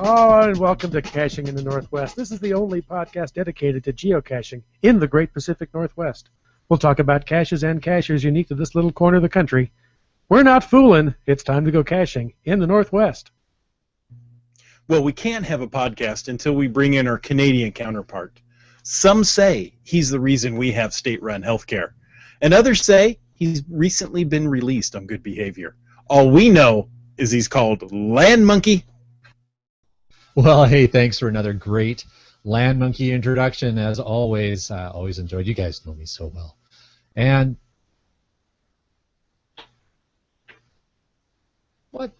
Oh, and welcome to Caching in the Northwest. This is the only podcast dedicated to geocaching in the Great Pacific Northwest. We'll talk about caches and cachers unique to this little corner of the country. We're not fooling. It's time to go caching in the Northwest. Well, we can't have a podcast until we bring in our Canadian counterpart. Some say he's the reason we have state-run healthcare, and others say he's recently been released on good behavior. All we know is he's called Land Monkey. Well, hey, thanks for another great Land Monkey introduction. As always, always enjoyed. You guys know me so well. And what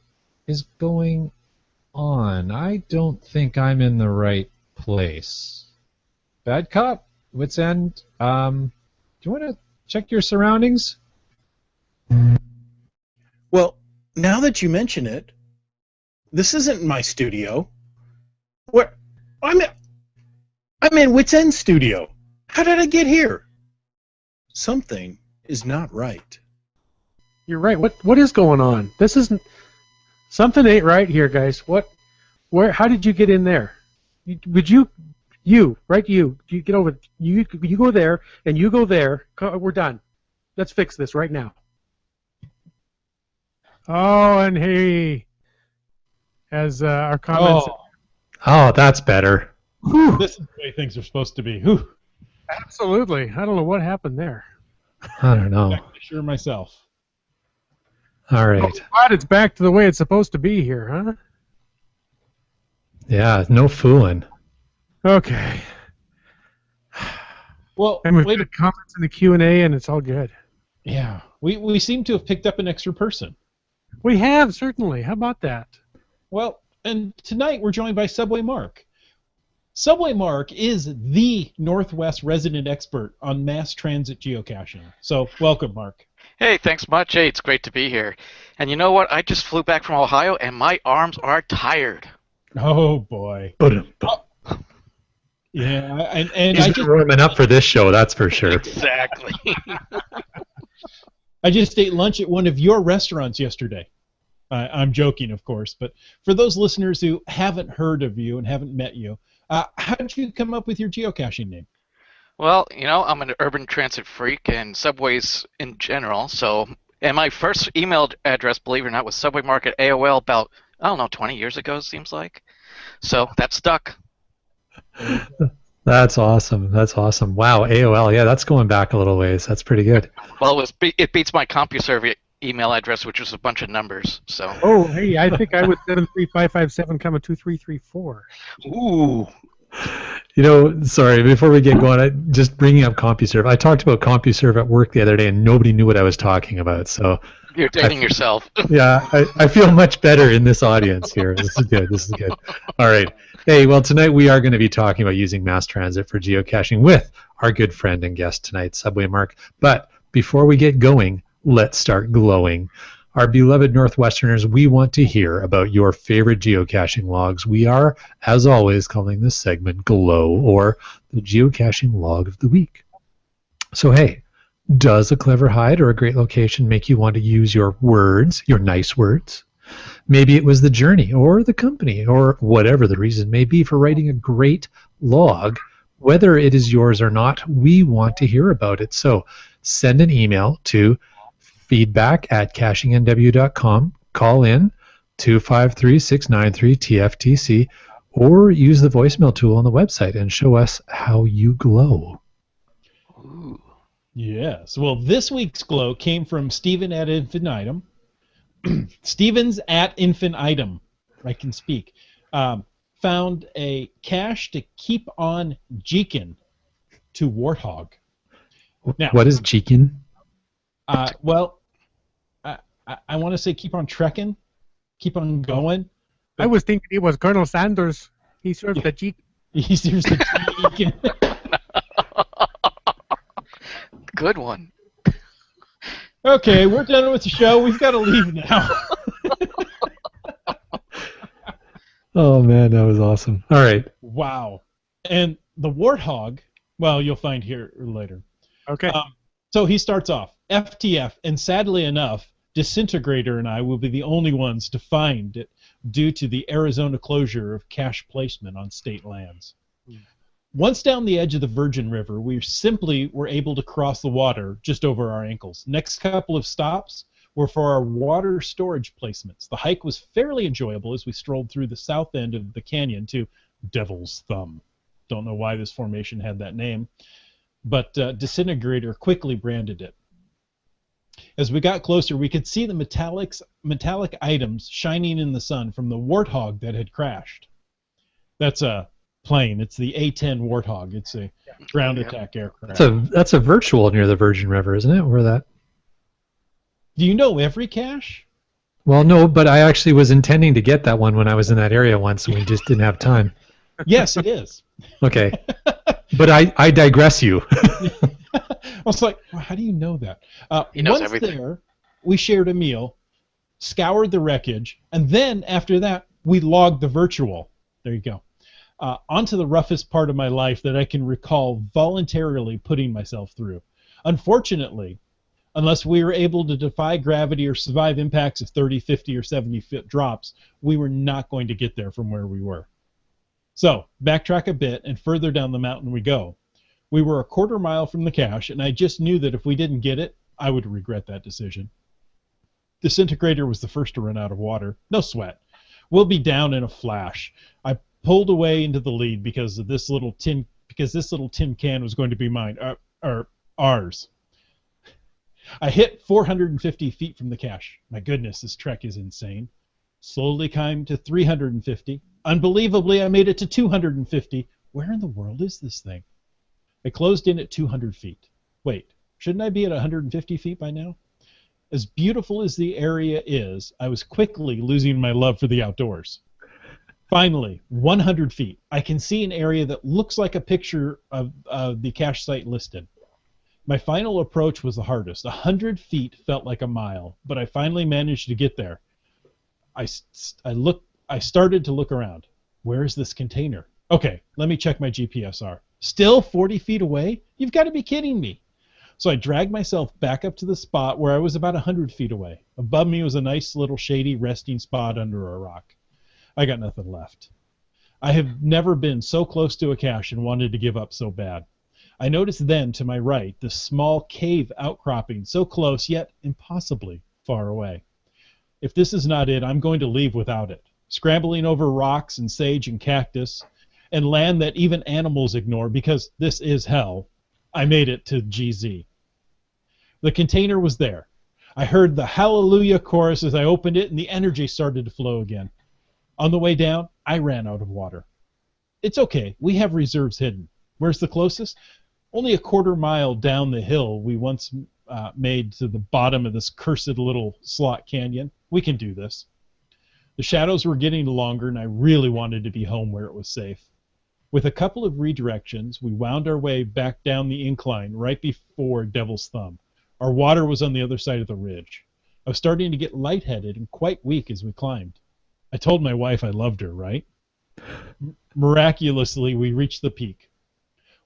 is going on? I don't think I'm in the right place. Bad cop, wit's end. Do you want to check your surroundings? Well, now that you mention it, this isn't my studio. Where I'm in Wits End Studio. How did I get here? Something is not right. You're right. What is going on? This isn't something ain't right here, guys. How did you get in there? You get over. You go there and you go there. We're done. Let's fix this right now. Oh, and he has our comments. Oh, that's better. Whew. This is the way things are supposed to be. Whew. Absolutely. I don't know what happened there. I don't know. I'm not sure myself. All right. But it's back to the way it's supposed to be here, huh? Yeah, no fooling. Okay. Well, and we've got comments in the Q&A, and it's all good. Yeah. We seem to have picked up an extra person. We have, certainly. How about that? Well, and tonight we're joined by Subway Mark. Subway Mark is the Northwest resident expert on mass transit geocaching. So, welcome, Mark. Hey, thanks much. Hey, it's great to be here. And you know what? I just flew back from Ohio, and my arms are tired. Oh, boy. Yeah, and He's been warming up for this show, that's for sure. Exactly. I just ate lunch at one of your restaurants yesterday. I'm joking, of course, but for those listeners who haven't heard of you and haven't met you, how did you come up with your geocaching name? Well, you know, I'm an urban transit freak and subways in general, and my first email address, believe it or not, was subwaymark at AOL about, 20 years ago, it seems like. So that stuck. That's awesome. That's awesome. Wow, AOL. Yeah, that's going back a little ways. That's pretty good. Well, it beats my CompuServe email address, which was a bunch of numbers. So. Oh, hey, I think I was 73557, 2334. Ooh. You know, sorry, before we get going, just bringing up CompuServe. I talked about CompuServe at work the other day, and nobody knew what I was talking about. So you're dating yourself. Yeah, I feel much better in this audience here. This is good. This is good. All right. Hey, well, tonight we are going to be talking about using mass transit for geocaching with our good friend and guest tonight, Subway Mark. But before we get going, let's start glowing. Our beloved Northwesterners, we want to hear about your favorite geocaching logs. We are, as always, calling this segment Glow, or the geocaching log of the week. So, hey, does a clever hide or a great location make you want to use your words, your nice words? Maybe it was the journey or the company or whatever the reason may be for writing a great log. Whether it is yours or not, we want to hear about it. So send an email to feedback@cachingnw.com, call in 253-693-TFTC, or use the voicemail tool on the website and show us how you glow. Ooh. Yes. Well, this week's glow came from Steven at Infinitum. Stevens at Infinitum, I can speak, found a cache to keep on jeekin' to Warthog. Now, what is jeekin'? Well, I want to say keep on trekking, keep on going. I was thinking it was Colonel Sanders. He serves the Jeek. He serves the Jeek. Good one. Okay, we're done with the show. We've got to leave now. Oh man, that was awesome. All right. Wow. And the warthog, well, you'll find here later. Okay. So he starts off, FTF, and sadly enough, Disintegrator and I will be the only ones to find it due to the Arizona closure of cache placement on state lands. Once down the edge of the Virgin River, we simply were able to cross the water just over our ankles. Next couple of stops were for our water storage placements. The hike was fairly enjoyable as we strolled through the south end of the canyon to Devil's Thumb. Don't know why this formation had that name, but Disintegrator quickly branded it. As we got closer, we could see the metallic items shining in the sun from the Warthog that had crashed. That's a plane. It's the A-10 Warthog. It's a ground attack aircraft. That's a virtual near the Virgin River, isn't it? Where that? Do you know every cache? Well, no, but I actually was intending to get that one when I was in that area once, and we just didn't have time. Yes, it is. Okay. But I digress you. I was like, well, how do you know that? He knows once everything. there, we shared a meal, scoured the wreckage, and then after that, we logged the virtual. There you go. Onto the roughest part of my life that I can recall voluntarily putting myself through. Unfortunately, unless we were able to defy gravity or survive impacts of 30, 50, or 70-foot drops, we were not going to get there from where we were. So, backtrack a bit, and further down the mountain we go. We were a quarter mile from the cache, and I just knew that if we didn't get it, I would regret that decision. Disintegrator was the first to run out of water. No sweat. We'll be down in a flash. I pulled away into the lead because this little tin can was going to be mine, or ours. I hit 450 feet from the cache. My goodness, this trek is insane. Slowly climbed to 350. Unbelievably, I made it to 250. Where in the world is this thing? I closed in at 200 feet. Wait, shouldn't I be at 150 feet by now? As beautiful as the area is, I was quickly losing my love for the outdoors. Finally, 100 feet. I can see an area that looks like a picture of the cache site listed. My final approach was the hardest. 100 feet felt like a mile, but I finally managed to get there. I started to look around. Where is this container? Okay, let me check my GPSR. Still 40 feet away? You've got to be kidding me. So I dragged myself back up to the spot where I was about 100 feet away. Above me was a nice little shady resting spot under a rock. I got nothing left. I have never been so close to a cache and wanted to give up so bad. I noticed then, to my right, this small cave outcropping, so close yet impossibly far away. If this is not it, I'm going to leave without it. Scrambling over rocks and sage and cactus, and land that even animals ignore because this is hell, I made it to GZ. The container was there. I heard the hallelujah chorus as I opened it, and the energy started to flow again. On the way down, I ran out of water. It's okay. We have reserves hidden. Where's the closest? Only a quarter mile down the hill we once made to the bottom of this cursed little slot canyon. We can do this. The shadows were getting longer, and I really wanted to be home where it was safe. With a couple of redirections, we wound our way back down the incline right before Devil's Thumb. Our water was on the other side of the ridge. I was starting to get lightheaded and quite weak as we climbed. I told my wife I loved her, right? Miraculously, we reached the peak.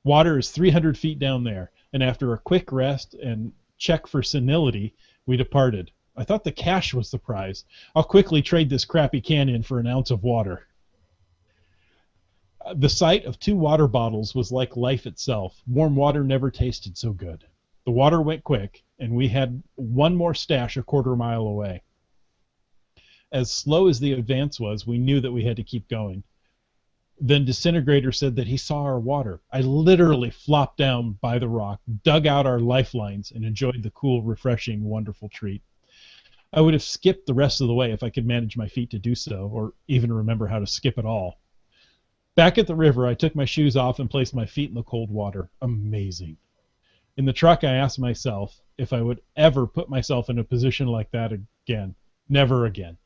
Water is 300 feet down there, and after a quick rest and check for senility, we departed. I thought the cache was the prize. I'll quickly trade this crappy canyon for an ounce of water. The sight of 2 water bottles was like life itself. Warm water never tasted so good. The water went quick, and we had one more stash a quarter mile away. As slow as the advance was, we knew that we had to keep going. Then Disintegrator said that he saw our water. I literally flopped down by the rock, dug out our lifelines, and enjoyed the cool, refreshing, wonderful treat. I would have skipped the rest of the way if I could manage my feet to do so, or even remember how to skip at all. Back at the river, I took my shoes off and placed my feet in the cold water. Amazing. In the truck, I asked myself if I would ever put myself in a position like that again. Never again.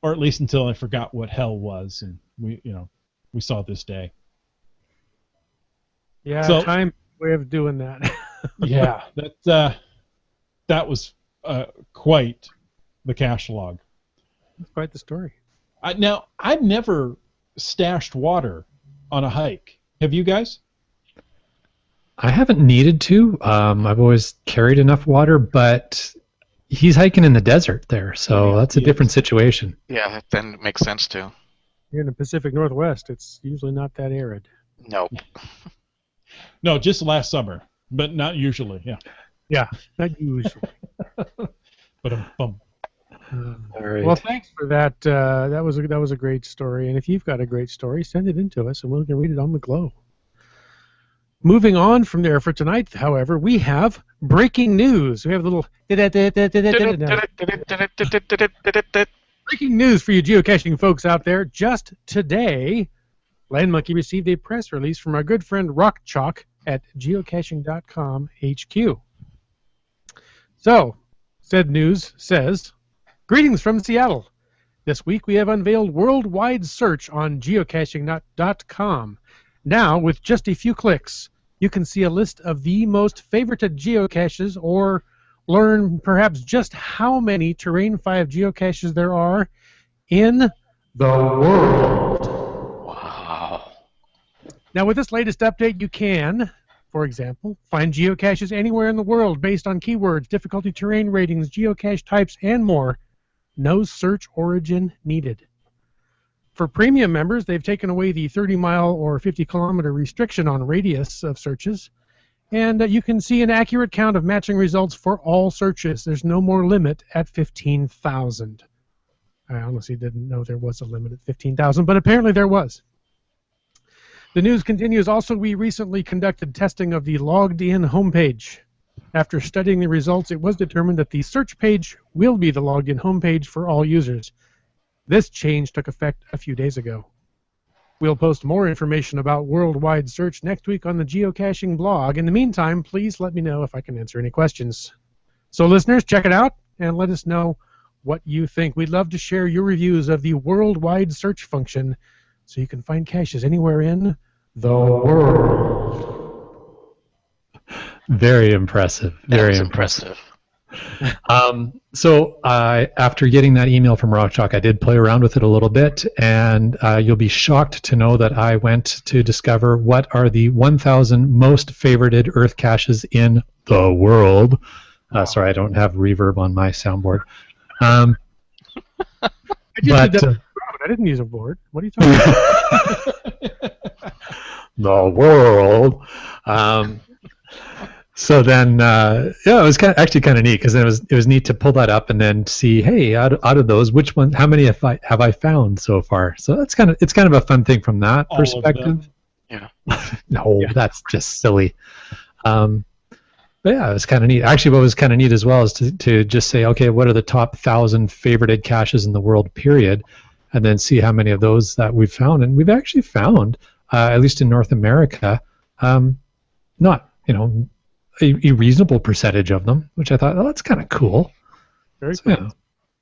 Or at least until I forgot what hell was and we we saw this day. Yeah, So- time way of doing that. Yeah, that was quite the cache log. That's quite the story. Now, I've never stashed water on a hike. Have you guys? I haven't needed to. I've always carried enough water, but he's hiking in the desert there, so Yeah, that's a he different is. situation. Yeah, then it makes sense too. Here in the Pacific Northwest, it's usually not that arid. Nope. No, just last summer, but not usually. Yeah. Yeah, not usually. But bum. All right. Well, thanks for that. That was a great story. And if you've got a great story, send it in to us, and we can read it on the Glow. Moving on from there for tonight, however, we have breaking news. We have a little breaking news for you geocaching folks out there. Just today, Land Monkey received a press release from our good friend Rock Chalk at geocaching.com HQ. So, said news says, greetings from Seattle. This week we have unveiled worldwide search on geocaching.com. Now, with just a few clicks, you can see a list of the most favorited geocaches or learn perhaps just how many Terrain 5 geocaches there are in the world. Wow. Now, with this latest update, you can, for example, find geocaches anywhere in the world based on keywords, difficulty terrain ratings, geocache types, and more. No search origin needed. For premium members, they've taken away the 30-mile or 50-kilometer restriction on radius of searches, and you can see an accurate count of matching results for all searches. There's no more limit at 15,000. I honestly didn't know there was a limit at 15,000, but apparently there was. The news continues. Also, we recently conducted testing of the logged-in homepage. After studying the results, it was determined that the search page will be the logged-in homepage for all users. This change took effect a few days ago. We'll post more information about worldwide search next week on the geocaching blog. In the meantime, please let me know if I can answer any questions. So listeners, check it out and let us know what you think. We'd love to share your reviews of the worldwide search function so you can find caches anywhere in the world. Very impressive. That Very was impressive. impressive. So after getting that email from Rockchalk, I did play around with it a little bit, and you'll be shocked to know that I went to discover what are the 1,000 most favorited Earth caches in the world. Sorry, I don't have reverb on my soundboard. I just did But that. I didn't use a board. What are you talking about? the world. So then, yeah, it was actually kind of neat because it was neat to pull that up and then see, hey, out of those, which one, how many have I found so far? So it's kind of a fun thing from that All of perspective. Yeah. No, that's just silly. But yeah, it was kind of neat. Actually, what was kind of neat as well is to just say, okay, what are the top 1,000 favorited caches in the world, period, and then see how many of those that we've found. And we've actually found, at least in North America, not, a reasonable percentage of them, which I thought, oh, that's kind of cool. Very So, cool.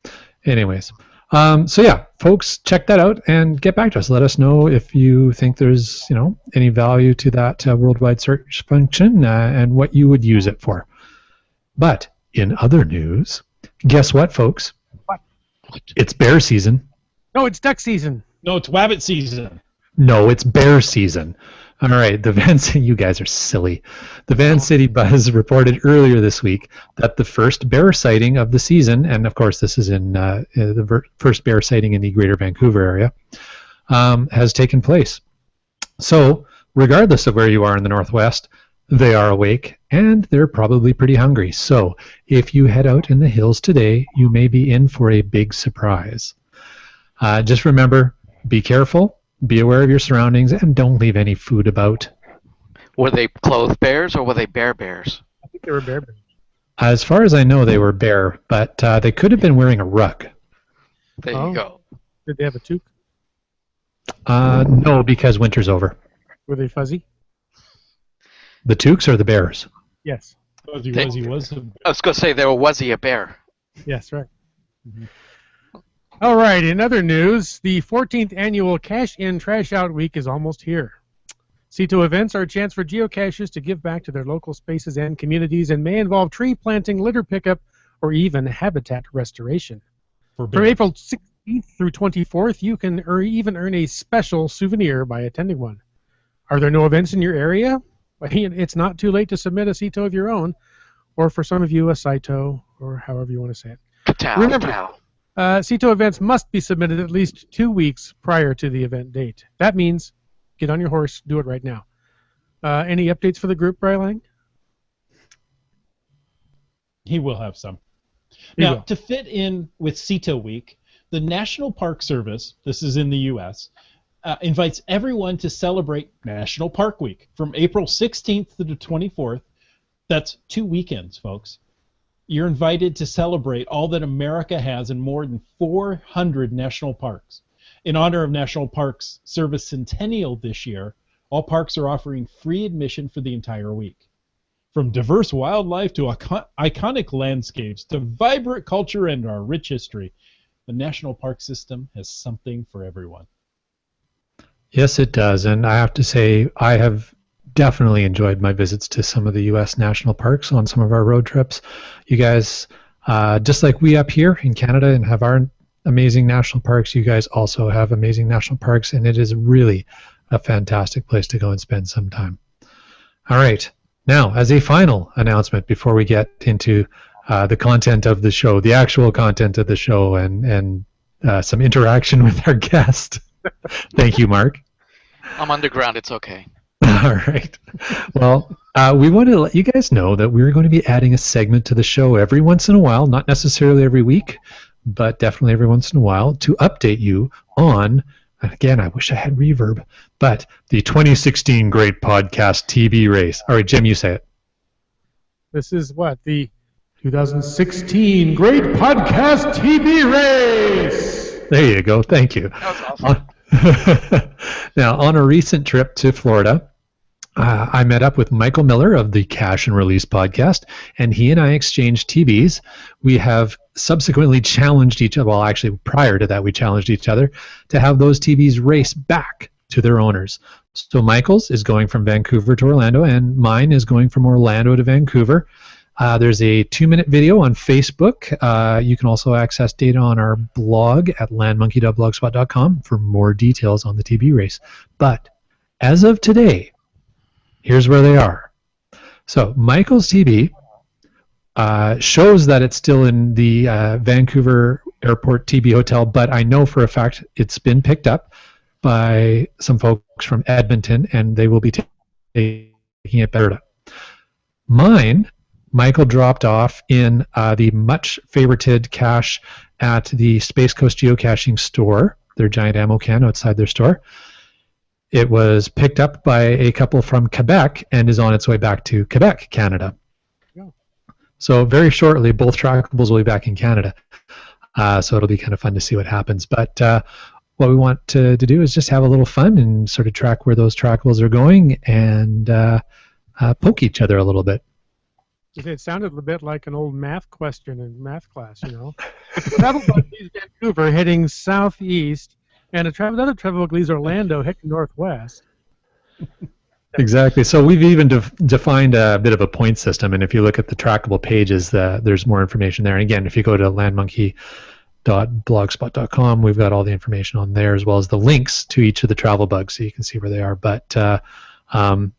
yeah. Anyways, so yeah, folks, check that out and get back to us. Let us know if you think there's, any value to that worldwide search function and what you would use it for. But in other news, guess what, folks? What? It's bear season. No, it's duck season. No, it's Wabbit season. No, it's bear season. All right, you guys are silly. The Van City Buzz reported earlier this week that the first bear sighting of the season, and of course this is in the first bear sighting in the Greater Vancouver area, has taken place. So, regardless of where you are in the Northwest, they are awake and they're probably pretty hungry. So, if you head out in the hills today, you may be in for a big surprise. Just remember, be careful. Be aware of your surroundings and don't leave any food about. Were they clothed bears or were they bears? I think they were bear bears. As far as I know, they were bear, but they could have been wearing a rug. There Oh. you go. Did they have a toque? No, because winter's over. Were they fuzzy? The toques or the bears? Yes. Was I was going to say, was he a bear? Yes, right. All right, in other news, the 14th annual Cash In Trash Out Week is almost here. CITO events are a chance for geocachers to give back to their local spaces and communities and may involve tree planting, litter pickup, or even habitat restoration. From April 16th through 24th, you can even earn a special souvenir by attending one. Are there no events in your area? Well, it's not too late to submit a CITO of your own, or for some of you, a CITO, or however you want to say it. Remember, CITO events must be submitted at least 2 weeks prior to the event date. That means get on your horse, do it right now. Any updates for the group, Brylang? He will have some. Now, to fit in with CITO Week, the National Park Service, this is in the U.S., invites everyone to celebrate National Park Week from April 16th to the 24th. That's 2 weekends, folks. You're invited to celebrate all that America has in more than 400 national parks. In honor of National Parks Service Centennial this year, all parks are offering free admission for the entire week. From diverse wildlife to iconic landscapes to vibrant culture and our rich history, the National Park System has something for everyone. Yes, it does. And I have to say, I have definitely enjoyed my visits to some of the U.S. national parks on some of our road trips. You guys, just like we up here in Canada and have our amazing national parks, you guys also have amazing national parks, and it is really a fantastic place to go and spend some time. All right. Now, as a final announcement before we get into the content of the show, the actual content of the show, and some interaction with our guest. Thank you, Mark. I'm underground. It's okay. All right. Well, we want to let you guys know that we're going to be adding a segment to the show every once in a while, not necessarily every week, but definitely every once in a while, to update you on, again, I wish I had reverb, but the 2016 Great Podcast TB Race. All right, Jim, you say it. This is what? The 2016 Great Podcast TB Race! There you go. Thank you. That was awesome. Now, on a recent trip to Florida, I met up with Michael Miller of the Cache and Release podcast, and he and I exchanged TBs. We have subsequently challenged each other, well, actually, prior to that, we challenged each other to have those TBs race back to their owners. So Michael's is going from Vancouver to Orlando, and mine is going from Orlando to Vancouver. There's a 2-minute video on Facebook. You can also access data on our blog at landmonkey.blogspot.com for more details on the TB race. But as of today, here's where they are. So Michael's TB shows that it's still in the Vancouver Airport TB Hotel, but I know for a fact it's been picked up by some folks from Edmonton, and they will be taking it better. Mine, Michael dropped off in the much favorited cache at the Space Coast Geocaching store, their giant ammo can outside their store. It was picked up by a couple from Quebec and is on its way back to Quebec, Canada. Yeah. So very shortly, both trackables will be back in Canada. So it'll be kind of fun to see what happens. But what we want to do is just have a little fun and sort of track where those trackables are going and poke each other a little bit. It sounded a bit like an old math question in math class, you know. Travel bug leaves Vancouver heading southeast, and another travel bug leaves Orlando heading northwest. Exactly. So we've even defined a bit of a point system, and if you look at the trackable pages, there's more information there. And again, if you go to landmonkey.blogspot.com, we've got all the information on there, as well as the links to each of the travel bugs, so you can see where they are. But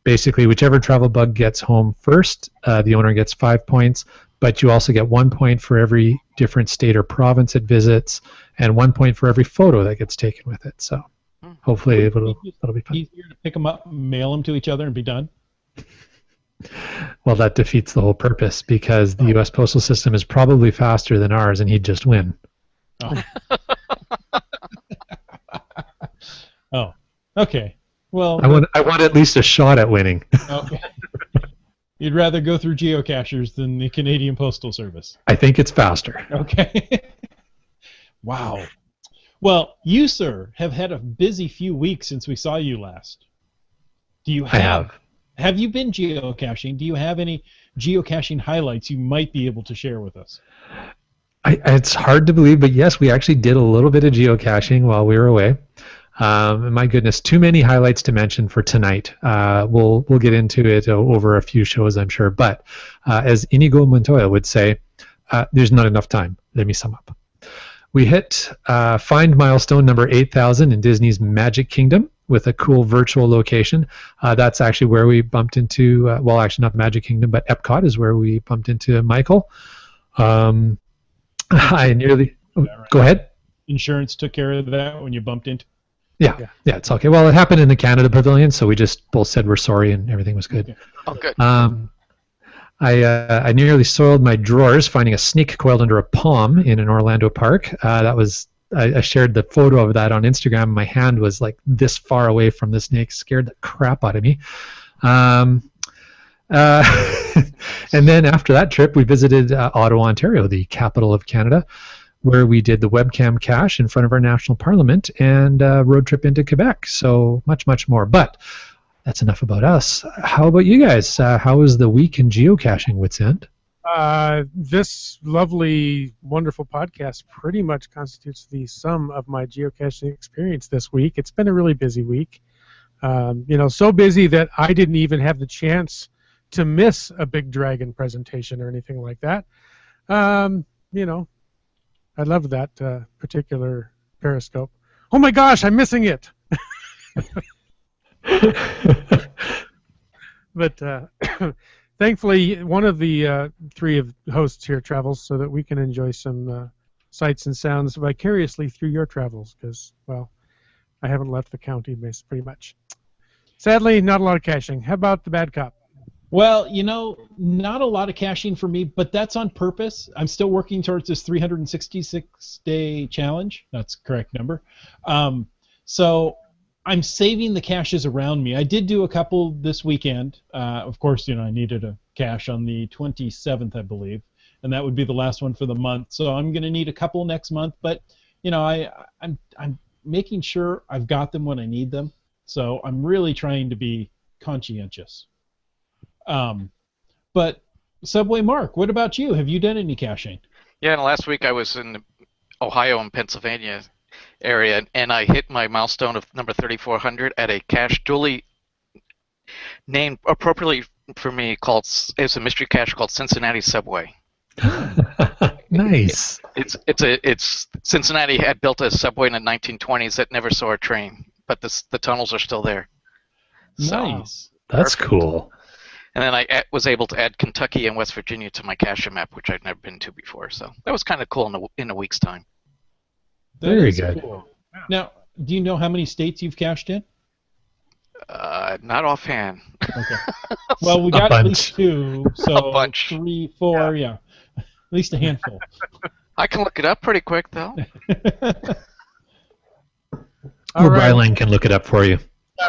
basically, whichever travel bug gets home first, the owner gets 5 points, but you also get 1 point for every different state or province it visits, and 1 point for every photo that gets taken with it. So hopefully it'll be fun. Easier to pick them up, mail them to each other, and be done? Well, that defeats the whole purpose, because the U.S. postal system is probably faster than ours, and he'd just win. Oh. Oh, okay. Well, I want at least a shot at winning. Okay. You'd rather go through geocachers than the Canadian Postal Service. I think it's faster. Okay. Wow. Well, you, sir, have had a busy few weeks since we saw you last. I have. Have you been geocaching? Do you have any geocaching highlights you might be able to share with us? It's hard to believe, but yes, we actually did a little bit of geocaching while we were away. My goodness, too many highlights to mention for tonight. We'll get into it over a few shows, I'm sure. But as Inigo Montoya would say, there's not enough time. Let me sum up. We hit find milestone number 8,000 in Disney's Magic Kingdom with a cool virtual location. That's actually where we bumped into, well, actually not Magic Kingdom, but Epcot is where we bumped into Michael. I nearly. Go ahead. Insurance took care of that when you bumped into. Yeah, it's okay. Well, it happened in the Canada Pavilion, so we just both said we're sorry and everything was good. Oh, good. I nearly soiled my drawers finding a snake coiled under a palm in an Orlando park. That was I shared the photo of that on Instagram. My hand was like this far away from the snake, scared the crap out of me. And then after that trip, we visited Ottawa, Ontario, the capital of Canada, where we did the webcam cache in front of our national parliament and road trip into Quebec. So much, much more. But that's enough about us. How about you guys? How was the week in geocaching, Wits End? This lovely, wonderful podcast pretty much constitutes the sum of my geocaching experience this week. It's been a really busy week. So busy that I didn't even have the chance to miss a Big Dragon presentation or anything like that. I loved that particular Periscope. Oh my gosh, I'm missing it! But thankfully, one of the three of hosts here travels so that we can enjoy some sights and sounds vicariously through your travels because, well, I haven't left the county pretty much. Sadly, not a lot of caching. How about the bad cop? Well, not a lot of caching for me, but that's on purpose. I'm still working towards this 366-day challenge. That's the correct number. So I'm saving the caches around me. I did do a couple this weekend. Of course, I needed a cache on the 27th, I believe, and that would be the last one for the month. So I'm going to need a couple next month, but I'm making sure I've got them when I need them. So I'm really trying to be conscientious. But Subway Mark, what about you? Have you done any caching? Yeah, and last week I was in Ohio and Pennsylvania area, and I hit my milestone of number 3,400 at a cache duly named appropriately for me it's a mystery cache called Cincinnati Subway. Nice. It's Cincinnati had built a subway in the 1920s that never saw a train, but the tunnels are still there. Nice. That's perfect. Cool. And then I was able to add Kentucky and West Virginia to my cache map, which I'd never been to before. So that was kind of cool in a week's time. Very good. Cool. Now, do you know how many states you've cached in? Not offhand. Okay. Well, we got at least 2, so A bunch. 3, 4, yeah. At least a handful. I can look it up pretty quick, though. Or Bryling can look it up for you.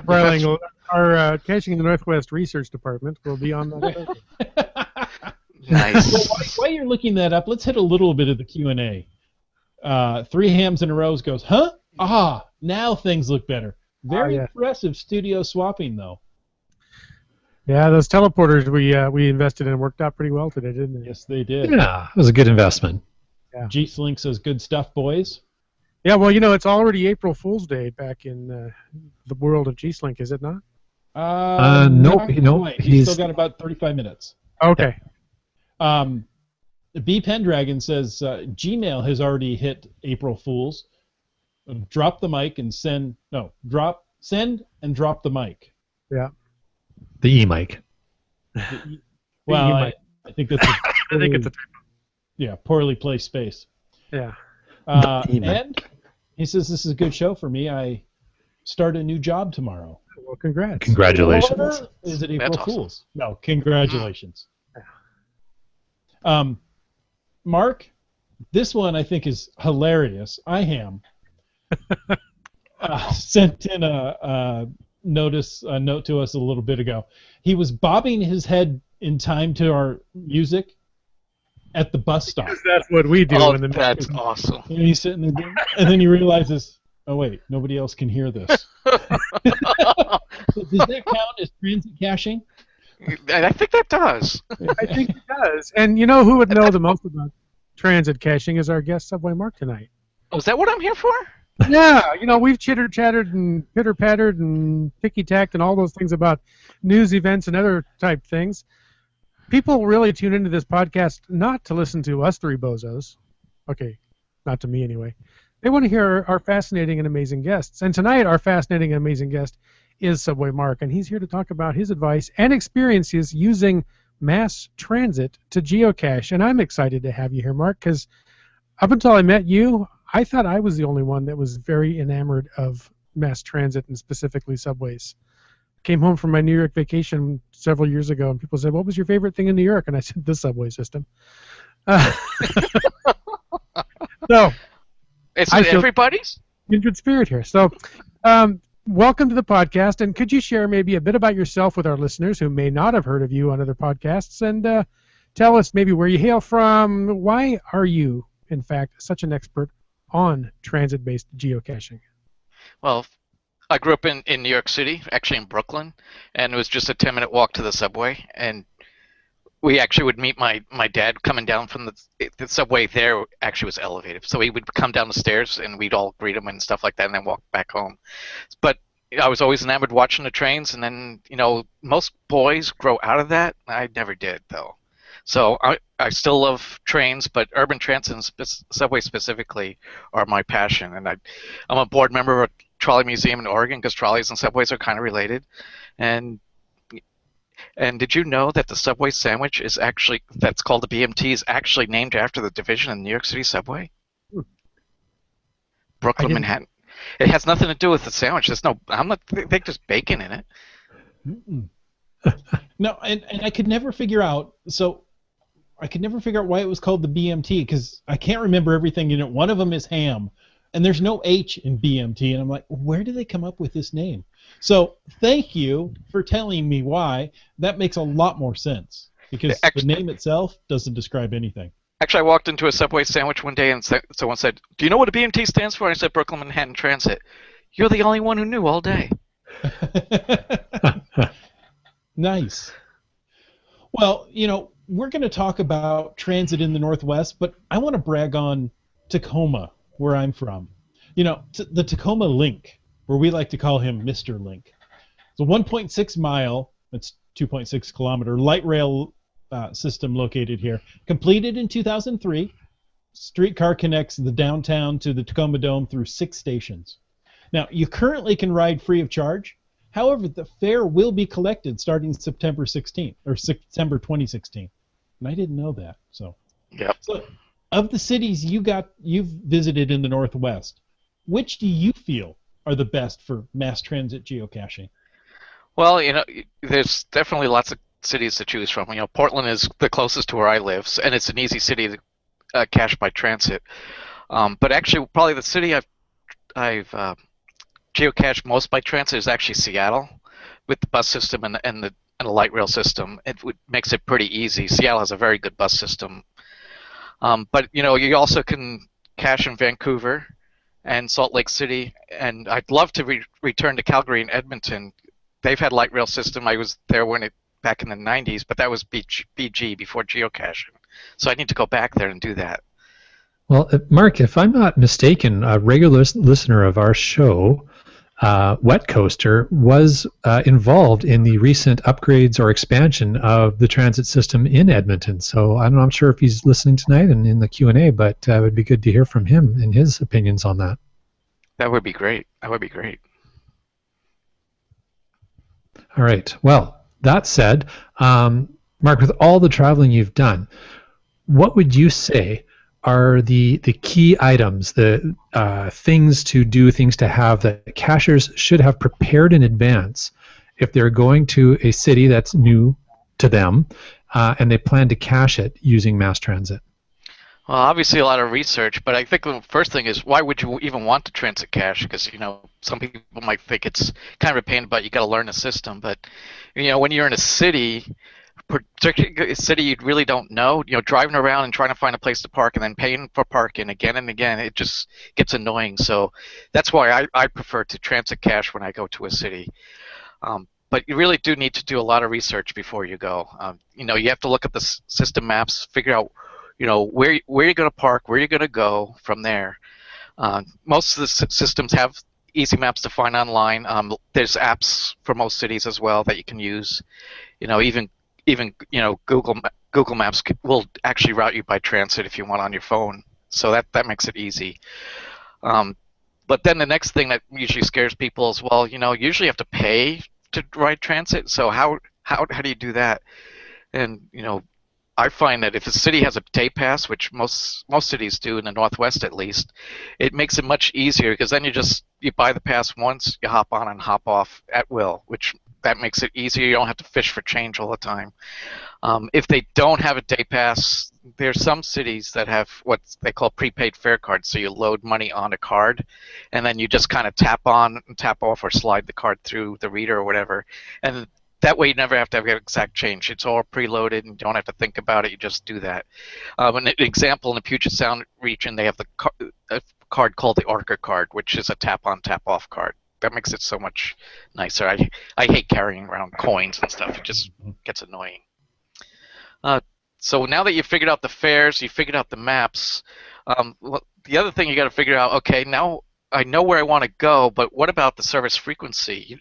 Bryling, our Caching in the Northwest Research Department will be on that. Nice. Well, while you're looking that up, let's hit a little bit of the Q&A. 3 hams in a row goes, huh? Ah, now things look better. Very impressive studio swapping, though. Yeah, those teleporters we invested in worked out pretty well today, didn't they? Yes, they did. Yeah, it was a good investment. Yeah. G-Slink says, good stuff, boys. Yeah, well, it's already April Fool's Day back in the world of G-Slink, is it not? Nope. He's still got about 35 minutes. Okay. B Pendragon says Gmail has already hit April Fools. Drop the mic and send and drop the mic. Yeah. The e-mic. Well, I think that's I think it's a typo. Yeah, poorly placed space. Yeah. And he says this is a good show for me. I start a new job tomorrow. Well, congrats. Congratulations. Or is it April That's awesome. Fools? No, congratulations. Mark, this one I think is hilarious. I sent in a note to us a little bit ago. He was bobbing his head in time to our music at the bus stop. Because that's what we do. Oh, that's awesome. And he's sitting there, and then he realizes, oh wait, nobody else can hear this. Does that count as transit caching? I think that does. I think it does. And who would know the most about Transit Caching is our guest, Subway Mark, tonight. Oh, is that what I'm here for? Yeah, we've chitter-chattered and pitter-pattered and ticky-tacked and all those things about news events and other type things. People really tune into this podcast not to listen to us three bozos. Okay, not to me anyway. They want to hear our fascinating and amazing guests. And tonight, our fascinating and amazing guest is Subway Mark, and he's here to talk about his advice and experiences using mass transit to geocache. And I'm excited to have you here, Mark, because up until I met you, I thought I was the only one that was very enamored of mass transit and specifically subways. Came home from my New York vacation several years ago, and people said, "What was your favorite thing in New York?" And I said, "The subway system." So, Is I it feel everybody's? kindred spirit here. So, welcome to the podcast, and could you share maybe a bit about yourself with our listeners who may not have heard of you on other podcasts, and tell us maybe where you hail from. Why are you, in fact, such an expert on transit-based geocaching? Well, I grew up in New York City, actually in Brooklyn, and it was just a 10-minute walk to the subway. And we actually would meet my dad coming down from the subway there actually was elevated. So he would come down the stairs, and we'd all greet him and stuff like that, and then walk back home. But I was always enamored watching the trains, and then, most boys grow out of that. I never did, though. So I still love trains, but urban transit and subway specifically are my passion. And I'm a board member of a trolley museum in Oregon because trolleys and subways are kind of related. And did you know that the Subway sandwich that's called the BMT is actually named after the division in New York City subway? Brooklyn, Manhattan. It has nothing to do with the sandwich. I'm not think there's bacon in it. No, and I could never figure out. So I could never figure out why it was called the BMT because I can't remember everything in it. One of them is ham, and there's no H in BMT, and I'm like, where did they come up with this name? So thank you for telling me why. That makes a lot more sense because the name itself doesn't describe anything. Actually, I walked into a Subway sandwich one day, and someone said, "Do you know what a BMT stands for?" And I said, "Brooklyn Manhattan Transit." You're the only one who knew all day. Nice. Well, we're going to talk about transit in the Northwest, but I want to brag on Tacoma, where I'm from. The Tacoma Link, where we like to call him Mr. Link. It's a 1.6 mile, that's 2.6 kilometer, light rail system located here. Completed in 2003. Streetcar connects the downtown to the Tacoma Dome through 6 stations. Now, you currently can ride free of charge. However, the fare will be collected starting September 16th or September 2016. And I didn't know that. So, yep. So of the cities you've visited in the Northwest, which do you feel are the best for mass transit geocaching? Well, there's definitely lots of cities to choose from. Portland is the closest to where I live, and it's an easy city to cache by transit. But actually, probably the city I've geocached most by transit is actually Seattle, with the bus system and the light rail system. It makes it pretty easy. Seattle has a very good bus system. But you also can cache in Vancouver and Salt Lake City, and I'd love to return to Calgary and Edmonton. They've had light rail system. I was there back in the 90s, but that was BG before geocaching. So I need to go back there and do that. Well, Mark, if I'm not mistaken, a regular listener of our show, Wet Coaster, was involved in the recent upgrades or expansion of the transit system in Edmonton. So I'm not sure if he's listening tonight and in the Q&A, but it would be good to hear from him and his opinions on that. That would be great. That would be great. All right. Well, that said, Mark, with all the traveling you've done, what would you say are the key items, the things to do, things to have that cachers should have prepared in advance if they're going to a city that's new to them and they plan to cache it using mass transit? Well, obviously a lot of research, but I think the first thing is, why would you even want to transit cache? Because, some people might think it's kind of a pain, but you got to learn the system. But, when you're in a city, particularly a city you really don't know, driving around and trying to find a place to park and then paying for parking again and again, it just gets annoying. So that's why I prefer to transit cache when I go to a city. But you really do need to do a lot of research before you go. You have to look at the system maps, figure out where you're going to park, where you're going to go from there. Most of the systems have easy maps to find online. There's apps for most cities as well that you can use. Even Google Maps will actually route you by transit if you want on your phone. So that makes it easy. But then the next thing that usually scares people is, well, usually you have to pay to ride transit. So how do you do that? And I find that if a city has a day pass, which most cities do in the Northwest at least, it makes it much easier because then you buy the pass once, you hop on and hop off at will, which that makes it easier. You don't have to fish for change all the time. If they don't have a day pass, there's some cities that have what they call prepaid fare cards. So you load money on a card, and then you just kind of tap on and tap off or slide the card through the reader or whatever. And that way you never have to have exact change. It's all preloaded and you don't have to think about it. You just do that. An example, in the Puget Sound region, they have a card called the Orca card, which is a tap-on, tap-off card. That makes it so much nicer. I hate carrying around coins and stuff. It just gets annoying. So now that you've figured out the fares, you figured out the maps, the other thing you got to figure out, okay, now I know where I want to go, but what about the service frequency?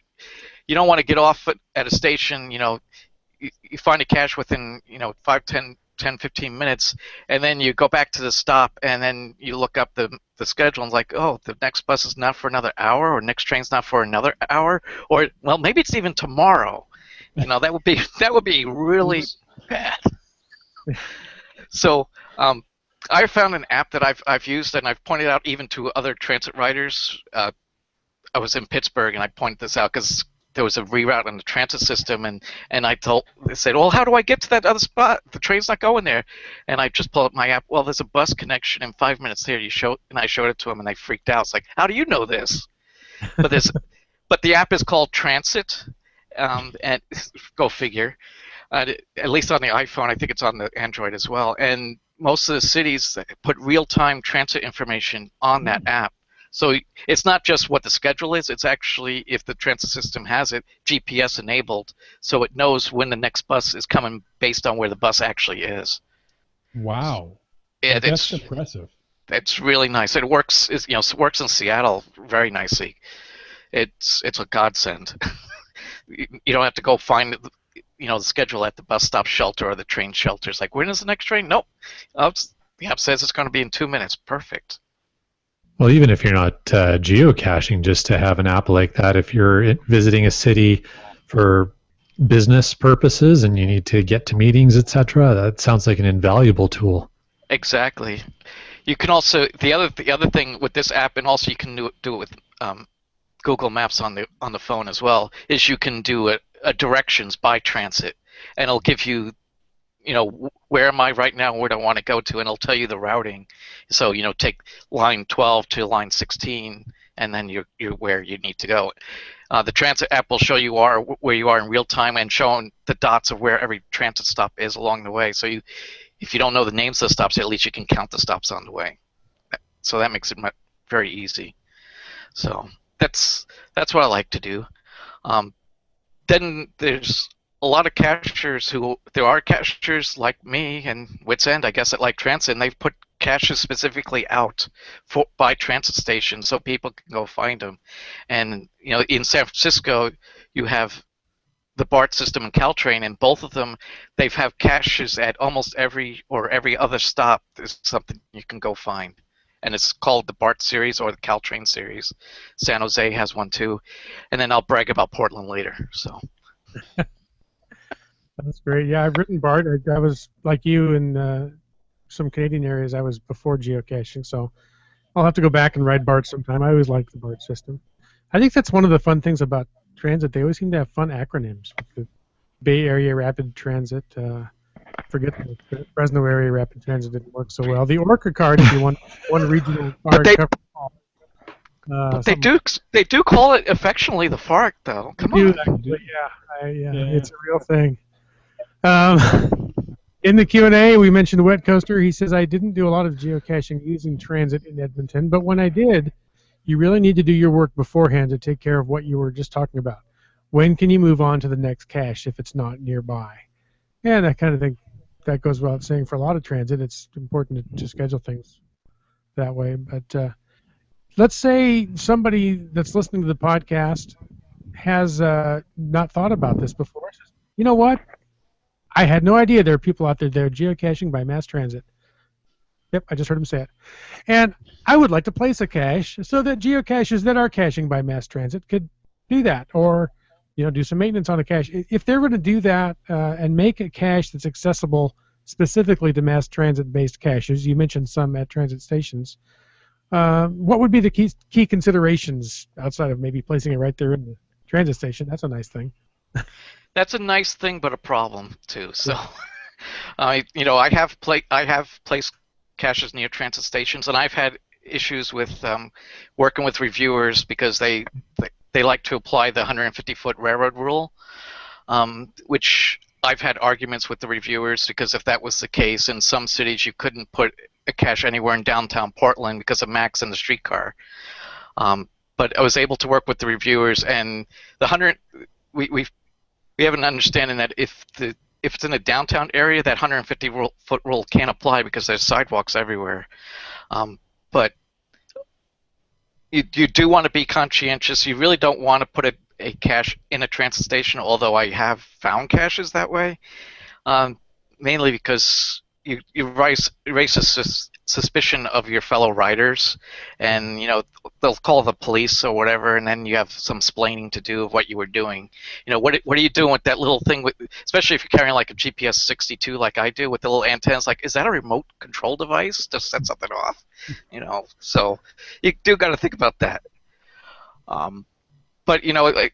You don't want to get off at a station, you find a cache within, 5, 10, 15 minutes, and then you go back to the stop, and then you look up the schedule, and it's like, oh, the next bus is not for another hour, or next train's not for another hour, or, well, maybe it's even tomorrow. That would be really bad. So I found an app that I've used, and I've pointed out even to other transit riders. I was in Pittsburgh, and I pointed this out because there was a reroute in the transit system, and they said, well, how do I get to that other spot? The train's not going there. And I just pulled up my app. Well, there's a bus connection in 5 minutes there. And I showed it to them, and they freaked out. It's like, how do you know this? But the app is called Transit, and go figure. At least on the iPhone, I think it's on the Android as well. And most of the cities put real-time transit information on that app. So it's not just what the schedule is, it's actually, if the transit system has it, GPS enabled, so it knows when the next bus is coming based on where the bus actually is. Wow. That's impressive. It's really nice. It works works in Seattle very nicely. It's a godsend. You don't have to go find the schedule at the bus stop shelter or the train shelter. It's like, when is the next train? Nope. The app says it's going to be in 2 minutes. Perfect. Well, even if you're not geocaching, just to have an app like that, if you're visiting a city for business purposes and you need to get to meetings, etc., that sounds like an invaluable tool. Exactly. You can also the other thing with this app, and also you can do it with Google Maps on the phone as well, is you can do a directions by transit, and it'll give you, where am I right now, where do I want to go to, and it'll tell you the routing. So, take line 12 to line 16, and then you're where you need to go. The transit app will show you where you are in real time and showing the dots of where every transit stop is along the way. So if you don't know the names of the stops, at least you can count the stops on the way. So that makes it very easy. So that's what I like to do. Then there's a lot of cachers there are cachers like me and Wits End, I guess, that like transit, and they've put caches specifically out by transit stations so people can go find them. And in San Francisco, you have the BART system and Caltrain, and both of them, they have caches at almost every other stop. There's something you can go find, and it's called the BART series or the Caltrain series. San Jose has one too, and then I'll brag about Portland later. So. That's great. Yeah, I've written BART. I was like you in some Canadian areas. I was before geocaching, so I'll have to go back and ride BART sometime. I always liked the BART system. I think that's one of the fun things about transit. They always seem to have fun acronyms. The Bay Area Rapid Transit. Forget the Fresno Area Rapid Transit didn't work so well. The Orca card, if you want one regional card. But they do call it affectionately the FARC, though. Come on. Actually, yeah, it's a real thing. In the Q&A, we mentioned Wet Coaster. He says, I didn't do a lot of geocaching using transit in Edmonton, but when I did, you really need to do your work beforehand to take care of what you were just talking about. When can you move on to the next cache if it's not nearby? Yeah, that kind of thing. that goes without saying for a lot of transit. It's important to schedule things that way. But let's say somebody that's listening to the podcast has not thought about this before. Says, you know what? I had no idea there are people out there that are geocaching by mass transit. Yep, I just heard him say it. And I would like to place a cache so that geocaches that are caching by mass transit could do that, or do some maintenance on a cache. If they're going to do that and make a cache that's accessible specifically to mass transit-based caches, you mentioned some at transit stations. What would be the key considerations outside of maybe placing it right there in the transit station? That's a nice thing. That's a nice thing, but a problem too. So, I have placed caches near transit stations, and I've had issues with working with reviewers because they like to apply the 150-foot railroad rule, which I've had arguments with the reviewers because if that was the case, in some cities you couldn't put a cache anywhere in downtown Portland because of Max and the streetcar. But I was able to work with the reviewers, and the 100 we have an understanding that if it's in a downtown area, that 150-foot rule can't apply because there's sidewalks everywhere. But you do want to be conscientious. You really don't want to put a cache in a transit station, although I have found caches that way, mainly because you raise a suspicion of your fellow riders, and they'll call the police or whatever, and then you have some explaining to do of what you were doing. What are you doing with that little thing? Especially if you're carrying like a GPS 62 like I do with the little antennas. Like, is that a remote control device to set something off? So you do got to think about that. But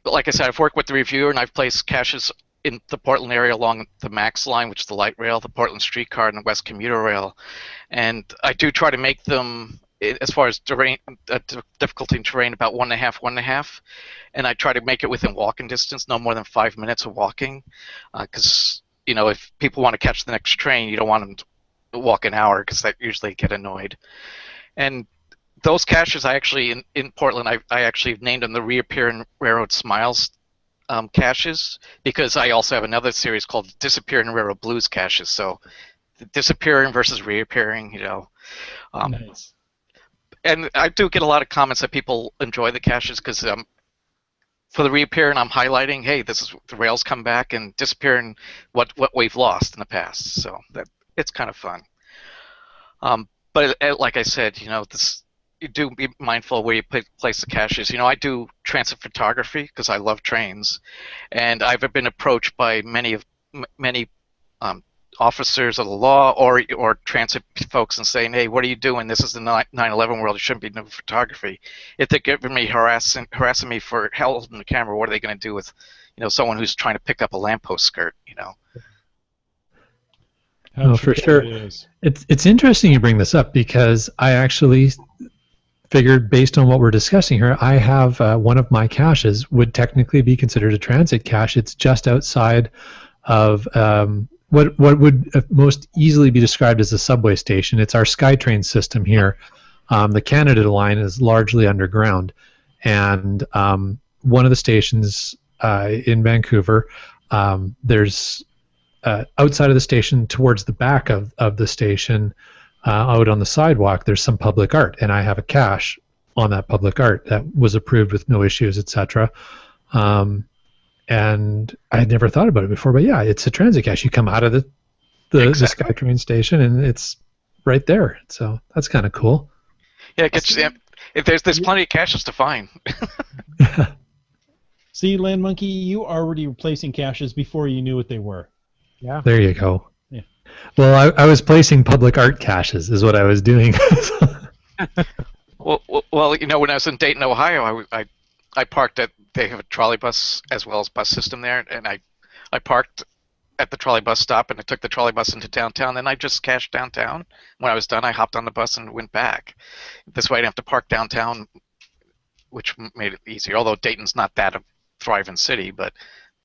like I said, I've worked with the reviewer, and I've placed caches in the Portland area along the Max line, which is the light rail, the Portland streetcar, and the West commuter rail. And I do try to make them, as far as difficulty in terrain, about 1.5. And I try to make it within walking distance, no more than 5 minutes of walking. Because, if people want to catch the next train, you don't want them to walk an hour because they usually get annoyed. And those caches, I actually, in Portland, I actually named them the Reappearing Railroad Smiles caches, because I also have another series called Disappearing Railroad Blues caches. So disappearing versus reappearing, Nice. And I do get a lot of comments that people enjoy the caches because for the reappearing, I'm highlighting, hey, this is the rails come back, and disappearing what we've lost in the past. So that it's kind of fun. But like I said, you do be mindful where you place the caches. I do transit photography because I love trains, and I've been approached by many officers of the law or transit folks and saying, hey, what are you doing? This is the 9/11 world. You shouldn't be doing photography. If they're giving me harassing me for holding the camera, what are they going to do with someone who's trying to pick up a lamppost skirt? No, for sure. It's interesting you bring this up, because I actually figured, based on what we're discussing here, I have one of my caches would technically be considered a transit cache. It's just outside of what would most easily be described as a subway station. It's our SkyTrain system here. The Canada line is largely underground, and one of the stations in Vancouver, there's outside of the station, towards the back of the station, out on the sidewalk, there's some public art, and I have a cache on that public art that was approved with no issues, etc. And I had never thought about it before, but yeah, it's a transit cache. You come out of the Exactly. SkyTrain station, and it's right there. So that's kind of cool. Yeah, there's plenty of caches to find. See, Land Monkey, you already were placing caches before you knew what they were. Yeah. There you go. Yeah. Well, I was placing public art caches is what I was doing. Well, when I was in Dayton, Ohio, I parked at, they have a trolley bus as well as bus system there, and I parked at the trolley bus stop, and I took the trolley bus into downtown, and I just cached downtown. When I was done, I hopped on the bus and went back. This way I didn't have to park downtown, which made it easier, although Dayton's not that a thriving city, but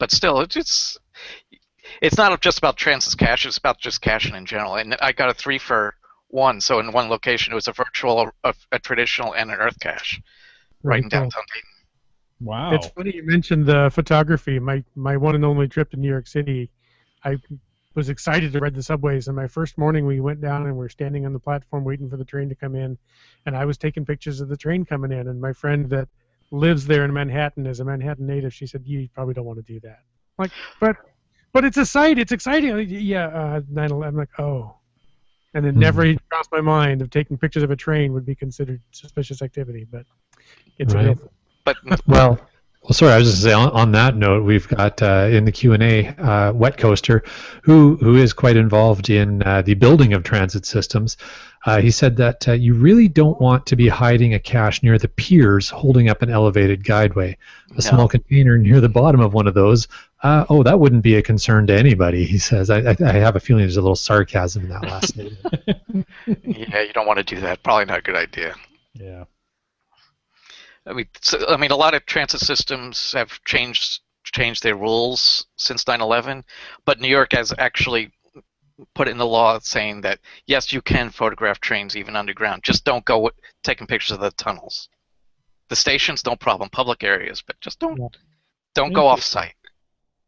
still, it's not just about transit cache, it's about just caching in general. And I got a 3 for 1, so in one location it was a virtual, a traditional, and an earth cache right in downtown Dayton. Wow. It's funny you mentioned the photography. My one and only trip to New York City, I was excited to ride the subways. And my first morning, we went down and we're standing on the platform waiting for the train to come in, and I was taking pictures of the train coming in. And my friend that lives there in Manhattan is a Manhattan native. She said, "You probably don't want to do that." I'm like, but it's a sight. It's exciting. Like, yeah, 9/11. I'm like, oh. And it never even crossed my mind of taking pictures of a train would be considered suspicious activity, but it's a real thing. But Well, sorry, I was just saying. On that note, we've got in the Q&A Wet Coaster, who is quite involved in the building of transit systems. He said that you really don't want to be hiding a cache near the piers, holding up an elevated guideway. A small container near the bottom of one of those. That wouldn't be a concern to anybody. He says. I have a feeling there's a little sarcasm in that last statement. yeah, you don't want to do that. Probably not a good idea. Yeah. I mean, a lot of transit systems have changed their rules since 9/11, but New York has actually put in the law saying that yes, you can photograph trains even underground. Just don't go taking pictures of the tunnels. The stations, no problem. Public areas, but just don't go off site.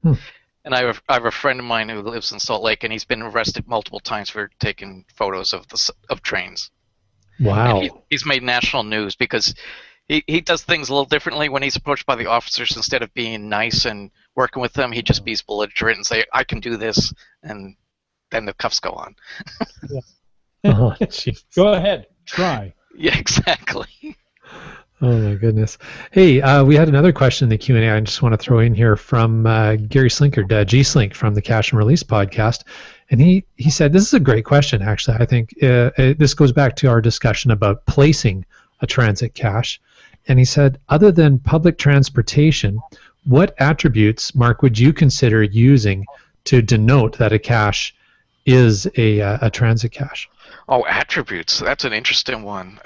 And I have a friend of mine who lives in Salt Lake, and he's been arrested multiple times for taking photos of trains. Wow. And he's made national news because he does things a little differently when he's approached by the officers. Instead of being nice and working with them, he just be belligerent and say, "I can do this," and then the cuffs go on. Oh, Go ahead, try. Yeah, exactly. Oh my goodness. Hey, we had another question in the Q&A I just want to throw in here from Gary Slinkard, G-Slink from the Cache and Release podcast. And he said, this is a great question, actually. I think this goes back to our discussion about placing a transit cache. And he said, other than public transportation, what attributes, Mark, would you consider using to denote that a cache is a transit cache? Oh, attributes. That's an interesting one.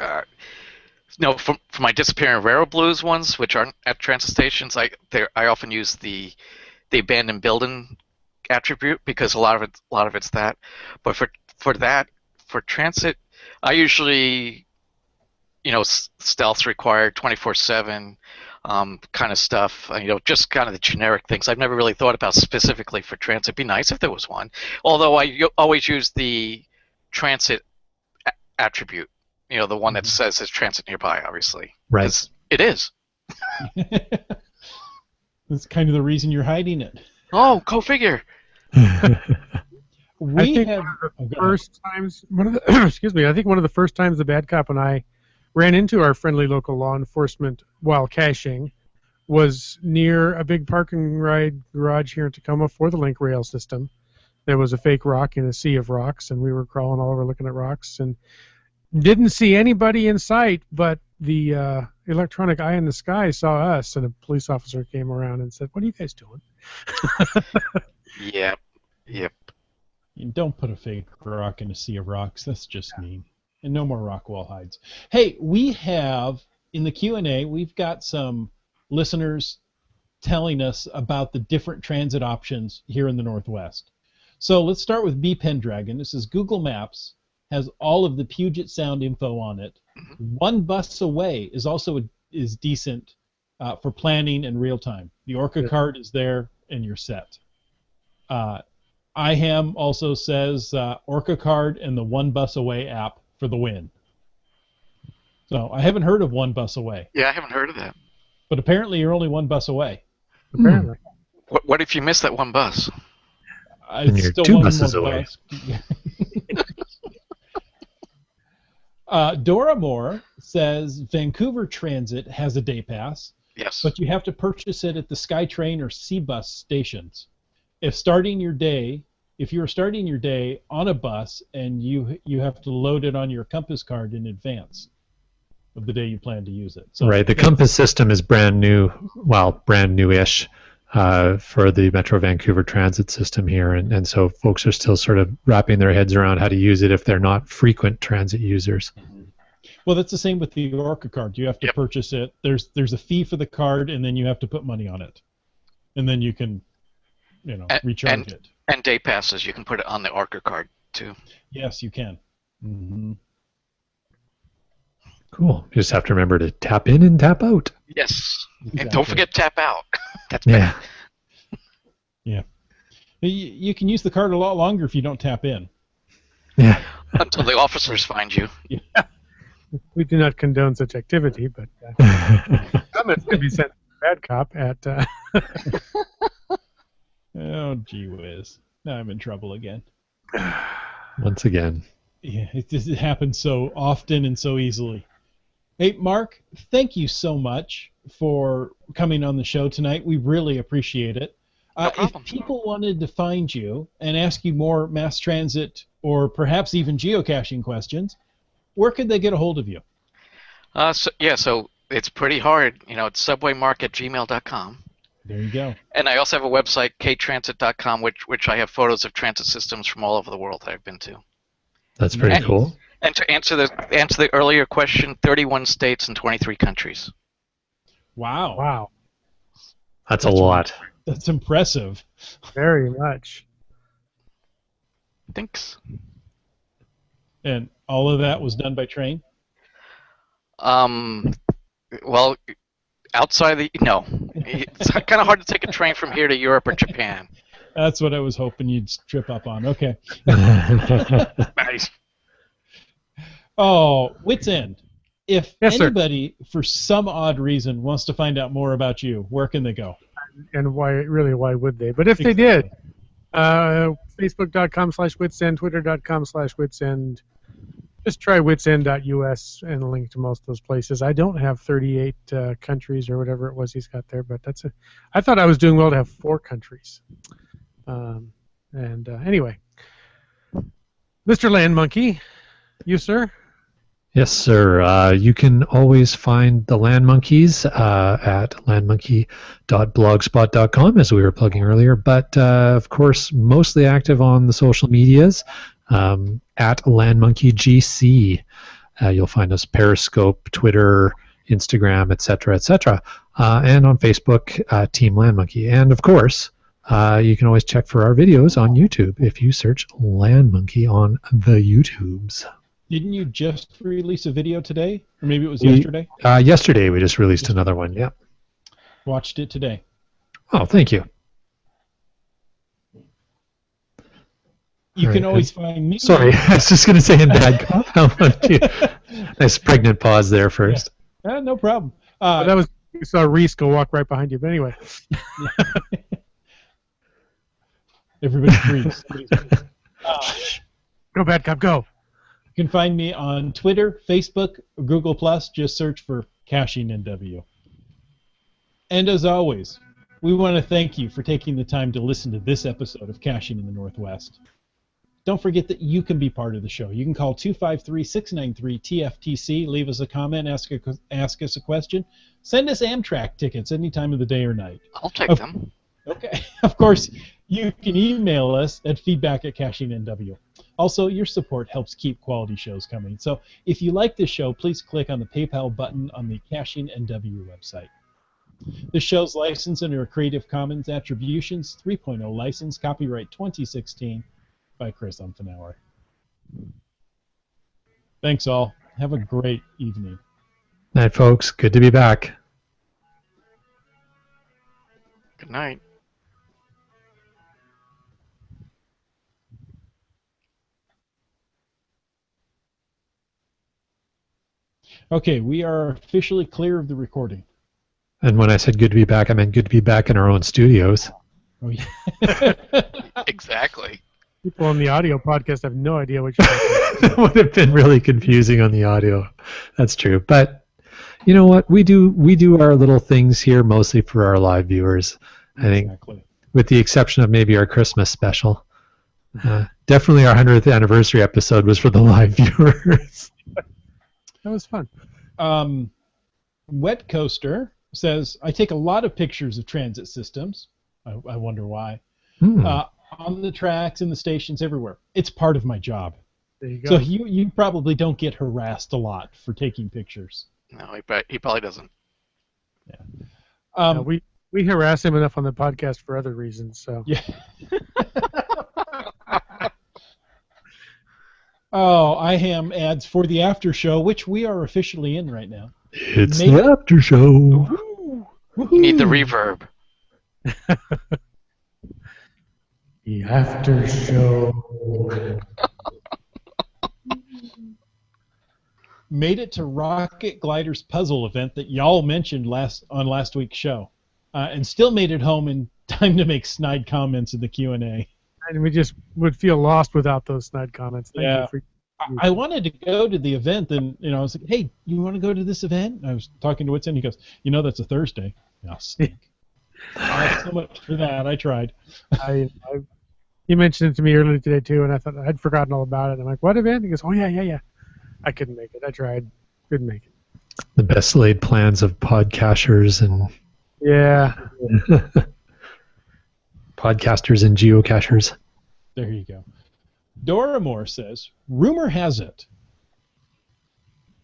For my disappearing rare blues ones, which aren't at transit stations, I often use the abandoned building attribute because a lot of it's that. But for transit, I usually, stealth's required, 24/7 kind of stuff. Just kind of the generic things. I've never really thought about specifically for transit. It'd be nice if there was one. Although I always use the transit attribute. The one that says there's transit nearby, obviously. Right. It is. That's kind of the reason you're hiding it. Oh, go figure. I think one of the first times the Bad Cop and I ran into our friendly local law enforcement while caching was near a big parking ride garage here in Tacoma for the link rail system. There was a fake rock in a sea of rocks, and we were crawling all over looking at rocks and didn't see anybody in sight, but the electronic eye in the sky saw us, and a police officer came around and said, "What are you guys doing?" Yep. You don't put a fake rock in a sea of rocks. That's just mean. And no more rock wall hides. Hey, we have, in the Q&A, we've got some listeners telling us about the different transit options here in the Northwest. So let's start with B. Pendragon. This is Google Maps. Has all of the Puget Sound info on it. One bus away is also decent for planning and real time. The Orca card is there, and you're set. IHAM also says Orca card and the One Bus Away app for the win. So I haven't heard of One Bus Away. Yeah, I haven't heard of that. But apparently you're only one bus away. Apparently. What if you miss that one bus? And you're still 2 buses away. Dora Moore says Vancouver Transit has a day pass. Yes. But you have to purchase it at the SkyTrain or SeaBus stations. If you're starting your day on a bus and you have to load it on your Compass card in advance of the day you plan to use it. So right. The Compass system is brand new, brand new-ish for the Metro Vancouver transit system here, and so folks are still sort of wrapping their heads around how to use it if they're not frequent transit users. Well, that's the same with the Orca card. You have to purchase it. There's a fee for the card, and then you have to put money on it, and then you can, recharge it. And day passes, you can put it on the Orca card too. Yes, you can. Mm-hmm. Cool. You just have to remember to tap in and tap out. Yes, Exactly. and don't forget tap out. That's yeah. Yeah. You can use the card a lot longer if you don't tap in. Yeah. Until the officers find you. We do not condone such activity, but comments can be sent to Bad Cop at. Oh, gee whiz. Now I'm in trouble again. Once again. Yeah, it happens so often and so easily. Hey, Mark, thank you so much for coming on the show tonight. We really appreciate it. No If problem. people wanted to find you and ask you more mass transit or perhaps even geocaching questions, where could they get a hold of you? So it's pretty hard. It's subwaymark@gmail.com. There you go. And I also have a website, ktransit.com, which I have photos of transit systems from all over the world that I've been to. That's pretty And- cool. And to answer the earlier question, 31 states and 23 countries. Wow. Wow, That's a lot. That's impressive. very much. Thanks. And all of that was done by train? Well, no. It's kind of hard to take a train from here to Europe or Japan. That's what I was hoping you'd trip up on. Okay. Nice. Oh, Wits End. If Yes, sir. anybody, for some odd reason, wants to find out more about you, where can they go? And why would they? But if they did, Facebook.com/Witsend, Twitter.com/Witsend. Just try witsend.us and link to most of those places. I don't have 38 countries or whatever it was he's got there, but I thought I was doing well to have 4 countries. Anyway, Mr. Land Monkey, you sir? Yes, sir. You can always find the Land Monkeys at landmonkey.blogspot.com, as we were plugging earlier. But, of course, mostly active on the social medias at LandMonkeyGC. You'll find us Periscope, Twitter, Instagram, etc., etc. And on Facebook, Team Land Monkey. And, of course, you can always check for our videos on YouTube if you search Land Monkey on the YouTubes. Didn't you just release a video today? Or maybe it was yesterday? Yesterday we just released another one, yeah. Watched it today. Oh, thank you. You All can right, always find me. Sorry, I was just going to say in bad cop. How about you? Nice pregnant pause there first. No problem. But that was you saw Reese go walk right behind you. But anyway, Everybody freeze. go Bad Cop, go. You can find me on Twitter, Facebook, or Google+. Just search for Caching NW. And as always, we want to thank you for taking the time to listen to this episode of Caching in the Northwest. Don't forget that you can be part of the show. You can call 253-693-TFTC, leave us a comment, ask us a question, send us Amtrak tickets any time of the day or night. I'll take them. Okay. Of course, you can email us at feedback@CachingNW. Also, your support helps keep quality shows coming. So if you like this show, please click on the PayPal button on the Caching NW website. This show's licensed under a Creative Commons Attributions 3.0 license, copyright 2016 by Chris Umfenauer. Thanks all. Have a great evening. Night, folks. Good to be back. Good night. Okay, we are officially clear of the recording. And when I said good to be back, I meant good to be back in our own studios. Oh, yeah. Exactly. People on the audio podcast have no idea what you're talking about. That would have been really confusing on the audio. That's true. But you know what? We do our little things here mostly for our live viewers. I think, Exactly. with the exception of maybe our Christmas special. Definitely our 100th anniversary episode was for the live viewers. That was fun. Wet Coaster says, I take a lot of pictures of transit systems. I wonder why. On the tracks, in the stations, everywhere. It's part of my job. There you go. So you probably don't get harassed a lot for taking pictures. No, he probably doesn't. We harass him enough on the podcast for other reasons. So Yeah. Oh, IHAM ads for the after show, which we are officially in right now. It's Make- the after show. You need the reverb. The after show. Made it to Rocket Glider's puzzle event that y'all mentioned on last week's show, and still made it home in time to make snide comments in the Q&A. And we just would feel lost without those snide comments. Thank you for. I wanted to go to the event, and I was like, "Hey, you want to go to this event?" And I was talking to Whitson. He goes, "That's a Thursday." I'll sneak. So much for that. I tried. He mentioned it to me earlier today too, and I thought I'd forgotten all about it. I'm like, "What event?" He goes, "Oh yeah." I couldn't make it. I tried. Couldn't make it. The best laid plans of podcasters and podcasters and geocachers. There you go. Dora Moore says, rumor has it.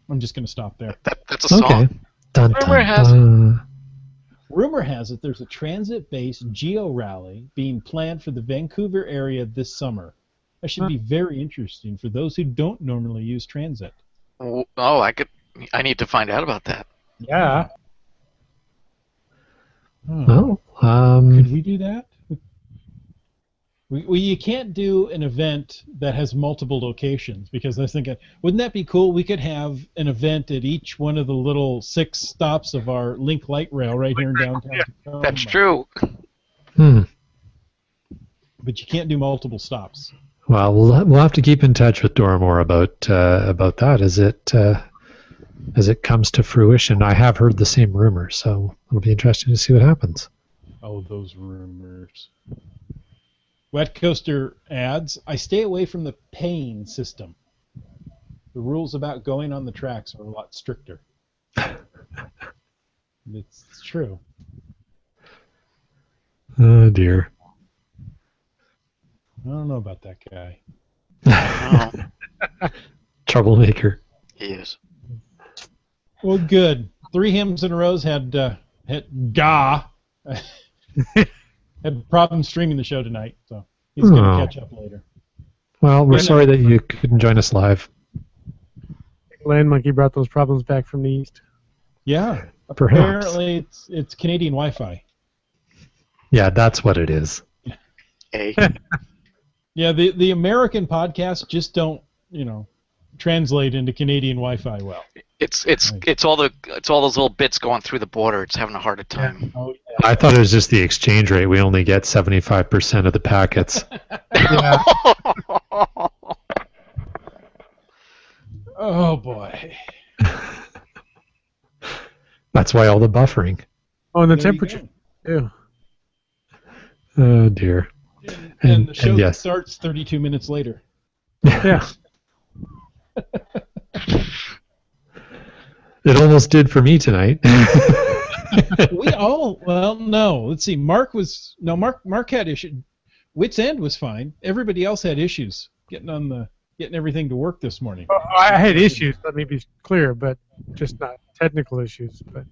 I'm just going to stop there. That's a song. Okay. Dun, Rumor dun, has dun. Rumor has it there's a transit-based geo rally being planned for the Vancouver area this summer. That should be very interesting for those who don't normally use transit. Oh, I need to find out about that. Yeah. Well, could we do that? You can't do an event that has multiple locations, because I was thinking, wouldn't that be cool? We could have an event at each one of the little 6 stops of our Link Light Rail right here in downtown Tacoma. That's true. But you can't do multiple stops. Well, we'll have to keep in touch with Dora Moore about that as it comes to fruition. I have heard the same rumors, so it'll be interesting to see what happens. Oh, those rumors. Wet Coaster adds, I stay away from the paying system. The rules about going on the tracks are a lot stricter. It's true. Oh, dear. I don't know about that guy. Troublemaker. He is. Well, good. 3 hymns in a row had had problems streaming the show tonight, so he's going to catch up later. Well, we're sorry that you couldn't join us live. Land Monkey brought those problems back from the east. Yeah. Perhaps. Apparently, it's Canadian Wi-Fi. Yeah, that's what it is. Hey. Yeah, the American podcasts just don't, translate into Canadian Wi-Fi well. It's all those little bits going through the border. It's having a harder time. Yeah. Oh, yeah. I thought it was just the exchange rate. We only get 75% of the packets. Oh boy. That's why all the buffering. Oh, and the There you temperature. go. Yeah. Oh, dear. And the show yes. starts 32 minutes later. Yeah. It almost did for me tonight. No. Let's see. Mark had issues. Wits End was fine. Everybody else had issues getting everything to work this morning. Well, I had issues, let me be clear, but just not technical issues. But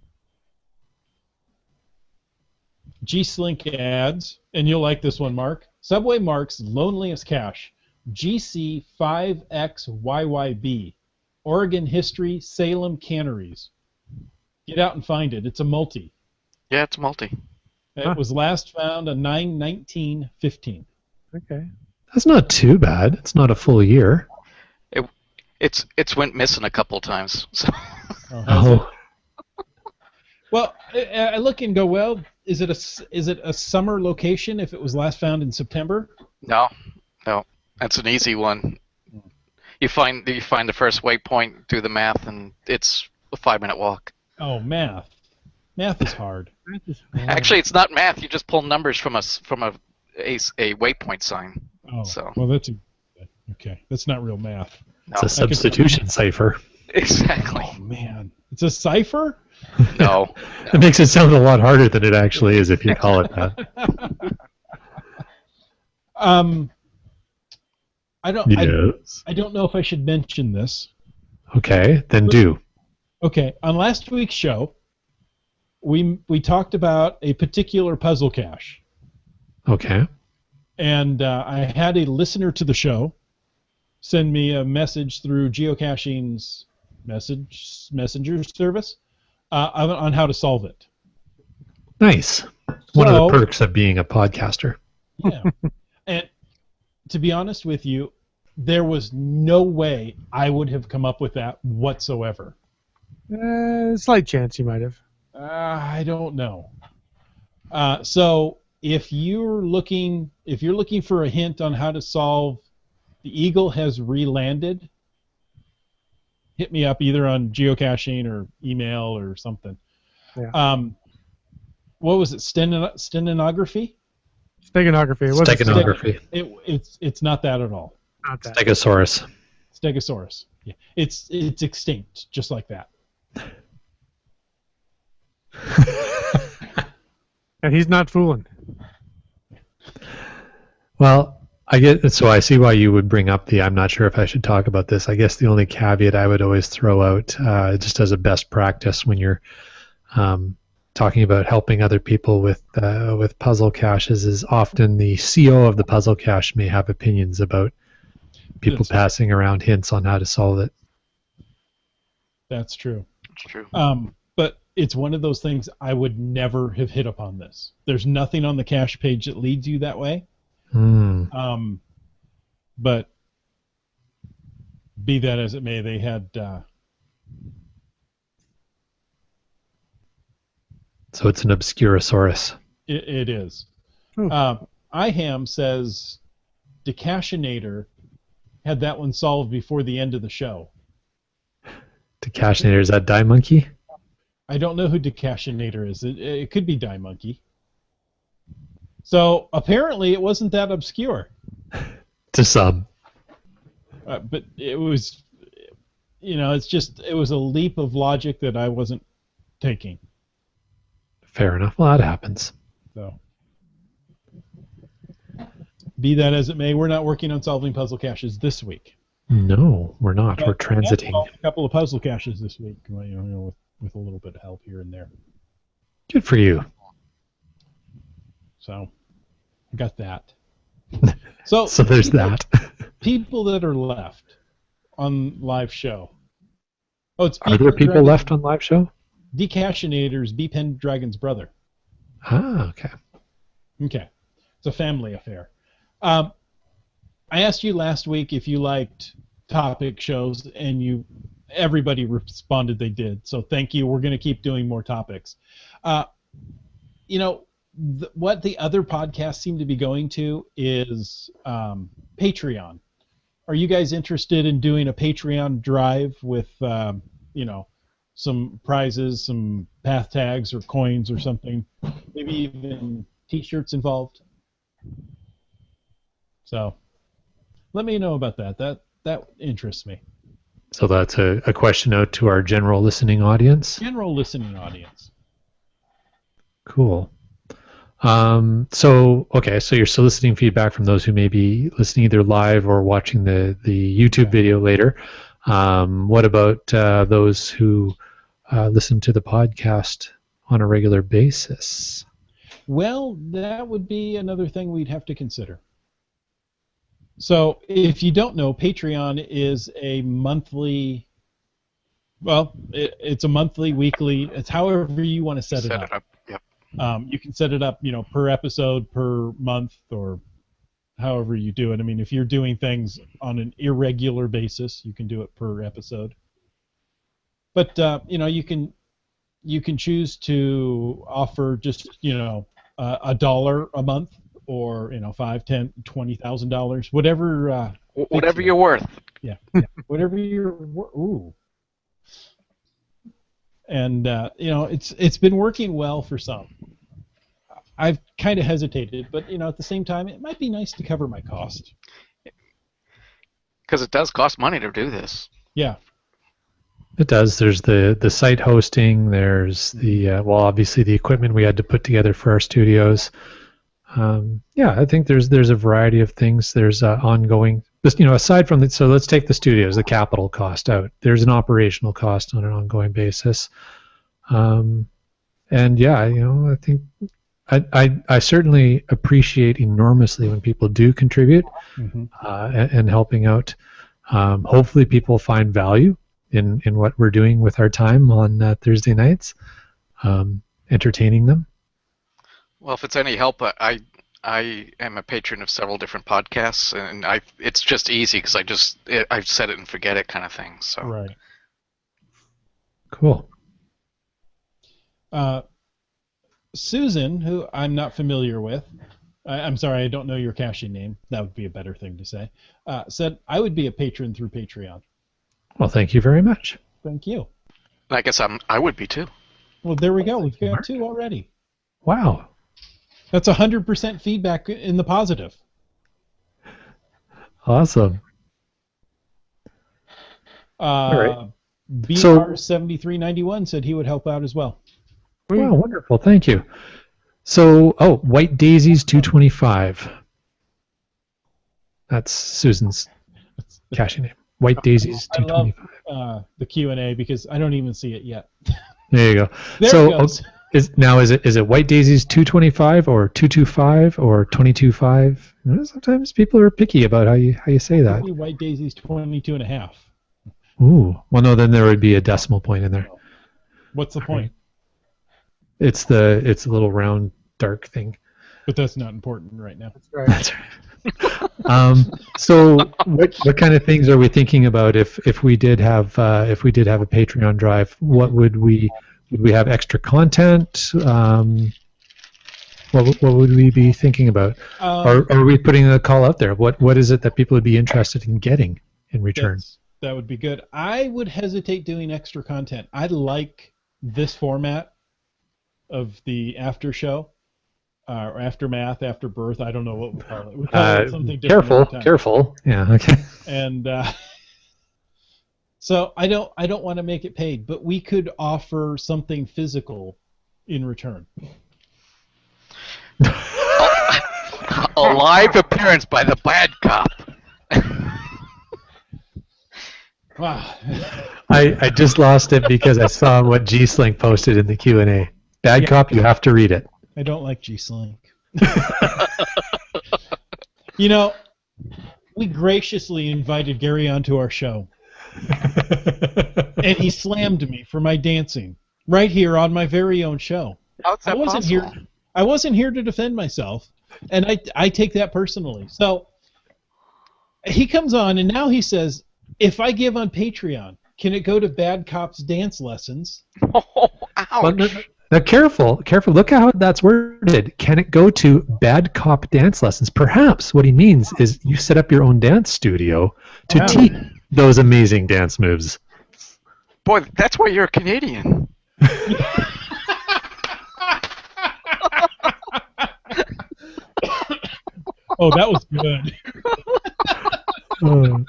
G-Slink adds, and you'll like this one, Mark. Subway Mark's Loneliest Cache, GC5XYYB, Oregon History, Salem Canneries. Get out and find it. It's a multi. Yeah, it's multi. It was last found on 9/19/15. okay. That's not too bad. It's not a full year. It's went missing a couple times. So. Oh. Well, I look and go, well, is it a summer location if it was last found in September? No, that's an easy one. You find the first waypoint, do the math, and it's a 5-minute walk. Oh, math. Math is hard. Actually, it's not math. You just pull numbers from a waypoint sign. Oh, So. well, okay. That's not real math. It's a substitution cipher. Exactly. Oh man, it's a cipher. No. It makes it sound a lot harder than it actually is if you call it that. I don't know if I should mention this. Okay, then do. Okay, on last week's show, we talked about a particular puzzle cache. Okay. And I had a listener to the show send me a message through geocaching's messenger service on how to solve it. Nice. One of the perks of being a podcaster. Yeah. And to be honest with you, there was no way I would have come up with that whatsoever. Slight chance you might have. I don't know. So if you're looking for a hint on how to solve the Eagle has re-landed, hit me up either on geocaching or email or something. Yeah. What was it? Stenography? Steganography. It wasn't Steganography. It's not that at all. not that. Stegosaurus. Stegosaurus. Yeah. It's extinct, just like that. And he's not fooling. Well, so I see why you would bring up I'm not sure if I should talk about this. I guess the only caveat I would always throw out, just as a best practice when you're talking about helping other people with puzzle caches, is often the CO of the puzzle cache may have opinions about people passing around hints on how to solve it. That's true. It's true. But it's one of those things I would never have hit upon this. There's nothing on the cache page that leads you that way. But be that as it may, they had. So it's an Obscurosaurus. It is. Hmm. IHAM says Decachinator had that one solved before the end of the show. Decachinator, is that Die Monkey? I don't know who Decachinator is. It could be Die Monkey. So apparently it wasn't that obscure. To some. But it was, it was a leap of logic that I wasn't taking. Fair enough. Well, that happens. So, be that as it may, we're not working on solving puzzle caches this week. No, we're not. We're But transiting. I solved a couple of puzzle caches this week, with a little bit of help here and there. Good for you. So, I got that. So there's that. People that are left on live show. Oh, it's Are there people left on live show? Decachinator's B-Pen Dragon's brother. Ah, okay. Okay. It's a family affair. I asked you last week if you liked topic shows, and everybody responded they did. So thank you. We're going to keep doing more topics. What the other podcasts seem to be going to is Patreon. Are you guys interested in doing a Patreon drive with, some prizes, some path tags or coins or something? Maybe even T-shirts involved? So let me know about that. That interests me. So that's a question out to our general listening audience. General listening audience. Cool. So you're soliciting feedback from those who may be listening either live or watching the YouTube video later. What about those who listen to the podcast on a regular basis? Well, that would be another thing we'd have to consider. So if you don't know, Patreon is a monthly, it's a monthly, weekly, it's however you want to set it up. Yep. You can set it up, per episode, per month, or however you do it. I mean, if you're doing things on an irregular basis, you can do it per episode. But you can choose to offer just $1 a month, or $5,000, $10,000, $20,000, whatever. Whatever you're worth. Yeah. Whatever you're. Ooh. And it's been working well for some. I've kind of hesitated, but at the same time, it might be nice to cover my cost. Because it does cost money to do this. Yeah. It does. There's the site hosting. There's the obviously the equipment we had to put together for our studios. I think there's a variety of things. There's ongoing. Aside from so let's take the studios, the capital cost out. There's an operational cost on an ongoing basis. I think I certainly appreciate enormously when people do contribute and helping out. Hopefully, people find value in what we're doing with our time on Thursday nights, entertaining them. Well, if it's any help, I I am a patron of several different podcasts, and it's just easy because I set it and forget it kind of thing. So Right. Cool. Susan, who I'm not familiar with, I'm sorry, I don't know your caching name. That would be a better thing to say. Said I would be a patron through Patreon. Well, thank you very much. Thank you. I guess I would be too. Well, there we go. We've got 2 already. Wow. That's 100% feedback in the positive. Awesome. All right. BR7391 said he would help out as well. Wow, wonderful. Thank you. So, White Daisies 225. That's Susan's caching name. White Daisies 225. I love the Q&A because I don't even see it yet. There you go. There So, it goes. is it White Daisies 225 or 225 or 225? Sometimes people are picky about how you say that. Maybe White Daisies 22.5. Ooh. Well, no, then there would be a decimal point in there. What's the point? It's a little round dark thing. But that's not important right now. That's right. That's right. So what kind of things are we thinking about if we did have a Patreon drive? What would we have extra content? What would we be thinking about? Or are we putting a call out there? What is it that people would be interested in getting in return? That would be good. I would hesitate doing extra content. I like this format of the after show. Or aftermath, afterbirth, I don't know what we call it. We call it something different. Careful. Yeah, okay. And so I don't want to make it paid, but we could offer something physical in return. A live appearance by the bad cop. Wow. I just lost it because I saw what G-Slink posted in the Q&A. Bad cop, you have to read it. I don't like G-Slink. You know, we graciously invited Gary onto our show. And he slammed me for my dancing right here on my very own show. How's that possible? I wasn't here to defend myself, and I take that personally. So he comes on, and now he says, if I give on Patreon, can it go to Bad Cop's dance lessons? Oh, ouch. Well, now, careful. Look at how that's worded. Can it go to Bad Cop dance lessons? Perhaps what he means is you set up your own dance studio to teach those amazing dance moves. Boy, that's why you're a Canadian. Oh, that was good.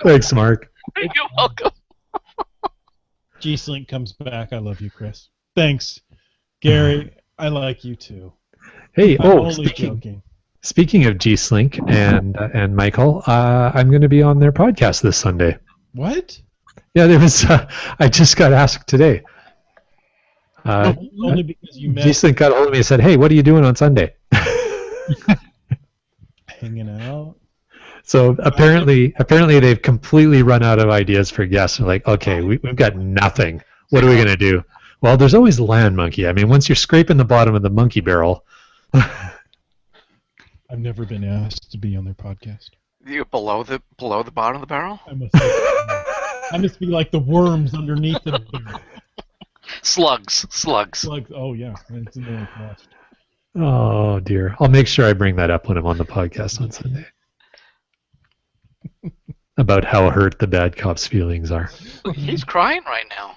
Thanks, Mark. You're welcome. G-Slink comes back. I love you, Chris. Thanks. Gary, I like you too. Hey, I'm only joking. Speaking of G-Slink and Michael, I'm going to be on their podcast this Sunday. What? Yeah, there was. I just got asked today. Only because you met. G-Slink got a hold of me and said, "Hey, what are you doing on Sunday?" Hanging out. So apparently they've completely run out of ideas for guests. They're like, okay, we've got nothing. What are we going to do? Well, there's always Land Monkey. I mean, once you're scraping the bottom of the monkey barrel. I've never been asked to be on their podcast. You below the bottom of the barrel? I must be like the worms underneath the barrel. Slugs. Oh yeah, it's in the Northwest. Oh dear. I'll make sure I bring that up when I'm on the podcast on Sunday. About how hurt the bad cop's feelings are. He's crying right now.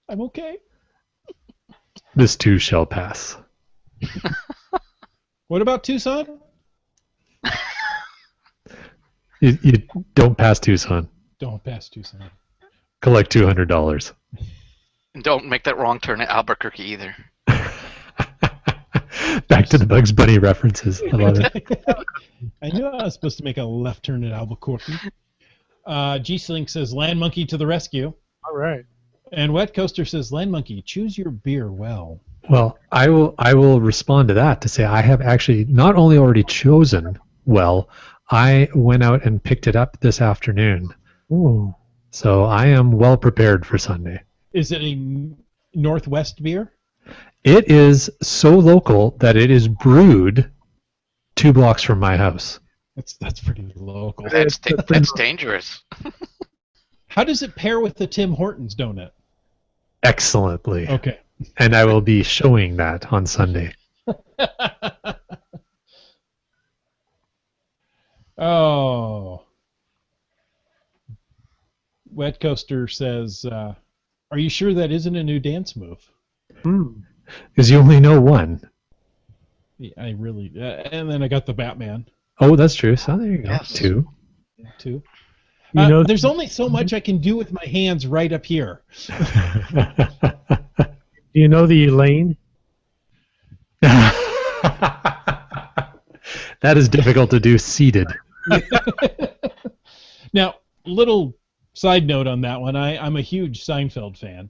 I'm okay. This too shall pass. What about Tucson? You don't pass Tucson. Don't pass Tucson. Collect $200. And don't make that wrong turn at Albuquerque either. Back to the Bugs Bunny references. I love it. I knew I was supposed to make a left turn at Albuquerque. G-Slink says, Land Monkey to the rescue. All right. And Wet Coaster says, Land Monkey, choose your beer well. Well, I will respond to that to say I have actually not only already chosen well, I went out and picked it up this afternoon. Ooh. So I am well prepared for Sunday. Is it a Northwest beer? It is so local that it is brewed 2 blocks from my house. That's pretty local. That's dangerous. How does it pair with the Tim Hortons donut? Excellently. Okay. And I will be showing that on Sunday. Oh. Wet Coaster says, are you sure that isn't a new dance move? Because you only know one. Yeah, I really... and then I got the Batman. Oh, that's true. So there you go. Yes. 2. Too. You know, There's only so much I can do with my hands right up here. do you know the Elaine? That is difficult to do seated. Now, little side note on that one. I'm a huge Seinfeld fan.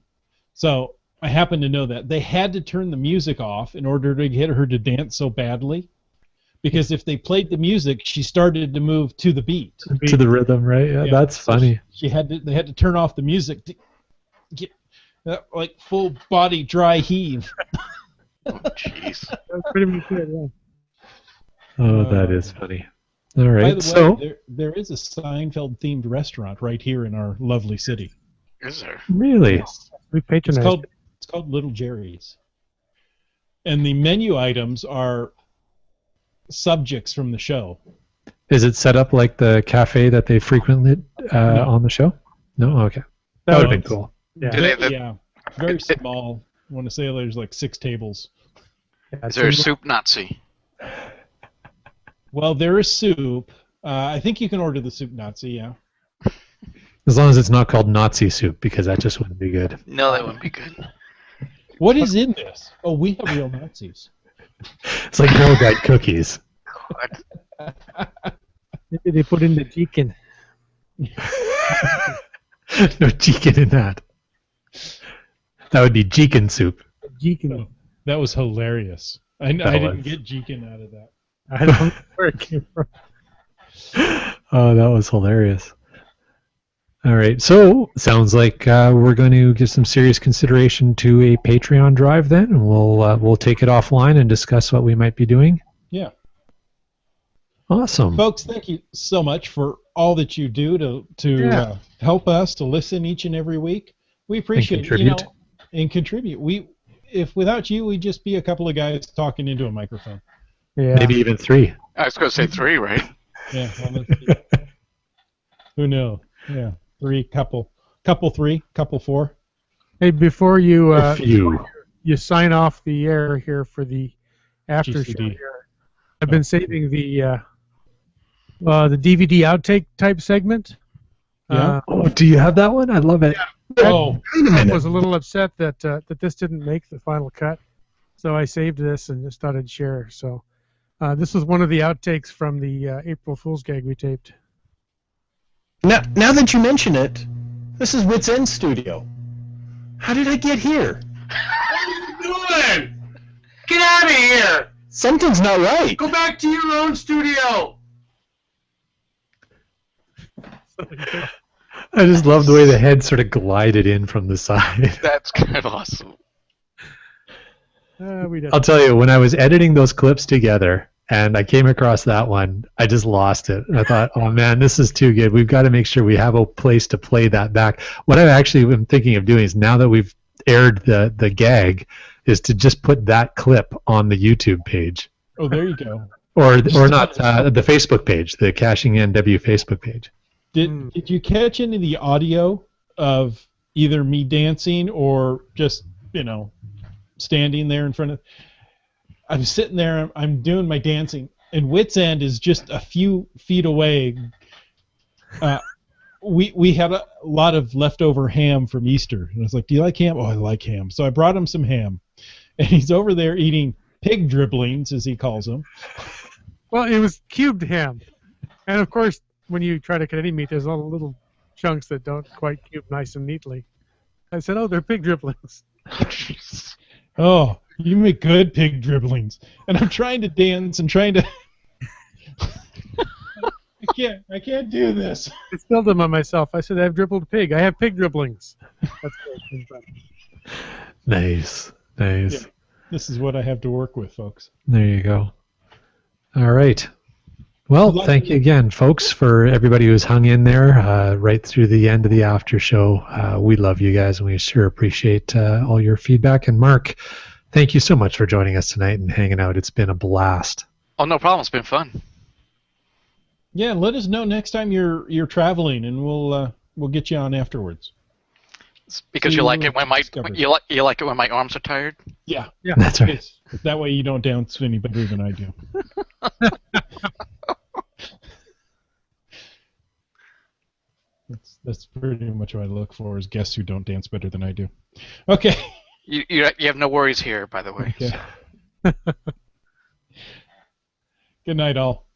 So I happen to know that. They had to turn the music off in order to get her to dance so badly. Because if they played the music, she started to move to the beat. To the rhythm, right? Yeah, that's funny. They had to turn off the music to get that like full body dry heave. Oh, jeez. That's pretty much it, yeah. Oh, that is funny. All By right, the so way, there is a Seinfeld themed restaurant right here in our lovely city. Is there? really, We It's patronized. called Little Jerry's. And the menu items are subjects from the show. is it set up like the cafe that they frequented on the show? No, okay, that would have been cool. Yeah. Do they have the- Yeah, very small. I want to say there's like 6 tables. Yeah, Is there a so- soup Nazi? Well, there is soup. I think you can order the soup Nazi, yeah. As long as it's not called Nazi soup, because that just wouldn't be good. No, that wouldn't be good. What is in this? Oh, we have real Nazis. It's like Girl Guide cookies. God. Maybe they put in the Deacon. No chicken in that. That would be Jeekin soup. Deacon. That was hilarious. I didn't get Jeekin out of that. I don't know where it came from. Oh, that was hilarious. All right, so sounds like we're going to give some serious consideration to a Patreon drive then, and we'll take it offline and discuss what we might be doing. Yeah. Awesome. Folks, thank you so much for all that you do to help us to listen each and every week. We appreciate it. contribute. And contribute. If without you, we'd just be a couple of guys talking into a microphone. Yeah. Maybe even 3. I was going to say 3, right? Yeah. Who knows? Yeah. 3, couple 3, couple 4. Hey, before you A few. you sign off the air here for the after show GCD. here, I've been saving the DVD outtake type segment. Yeah. Oh, do you have that one? I love it. Oh, I was a little upset that that this didn't make the final cut, so I saved this and just thought I'd share. So this was one of the outtakes from the April Fool's gag we taped. Now that you mention it, this is Wits End Studio. How did I get here? What are you doing? Get out of here! Something's not right. Go back to your own studio. I just love the way the head sort of glided in from the side. That's kind of awesome. We did. I'll tell you, when I was editing those clips together and I came across that one, I just lost it. I thought, oh man, this is too good. We've got to make sure we have a place to play that back. What I actually am thinking of doing is, now that we've aired the gag, is to just put that clip on the YouTube page. oh, there you go. Or not, the Facebook page, the Caching NW Facebook page. Did you catch any of the audio of either me dancing or just, standing there in front of... I'm sitting there, I'm doing my dancing, and Wits End is just a few feet away. We had a lot of leftover ham from Easter, and I was like, do you like ham? Oh, I like ham. So I brought him some ham, and he's over there eating pig dribblings, as he calls them. Well, it was cubed ham, and of course, when you try to cut any meat, there's all the little chunks that don't quite cube nice and neatly. I said, "Oh, they're pig dribblings." Oh, you make good pig dribblings. And I'm trying to dance and trying to... I can't do this. I spilled them on myself. I said, "I've dribbled pig. I have pig dribblings." That's good. Nice. Yeah. This is what I have to work with, folks. There you go. All right. Well, thank you again, folks, for everybody who's hung in there right through the end of the after show. We love you guys, and we sure appreciate all your feedback. And Mark, thank you so much for joining us tonight and hanging out. It's been a blast. Oh, no problem. It's been fun. Yeah, let us know next time you're traveling, and we'll get you on afterwards. It's because you like it when you like it when my arms are tired. Yeah, That's right. That way you don't dance any better than I do. That's pretty much what I look for, is guests who don't dance better than I do. Okay. You have no worries here, by the way. Okay. Good night, all.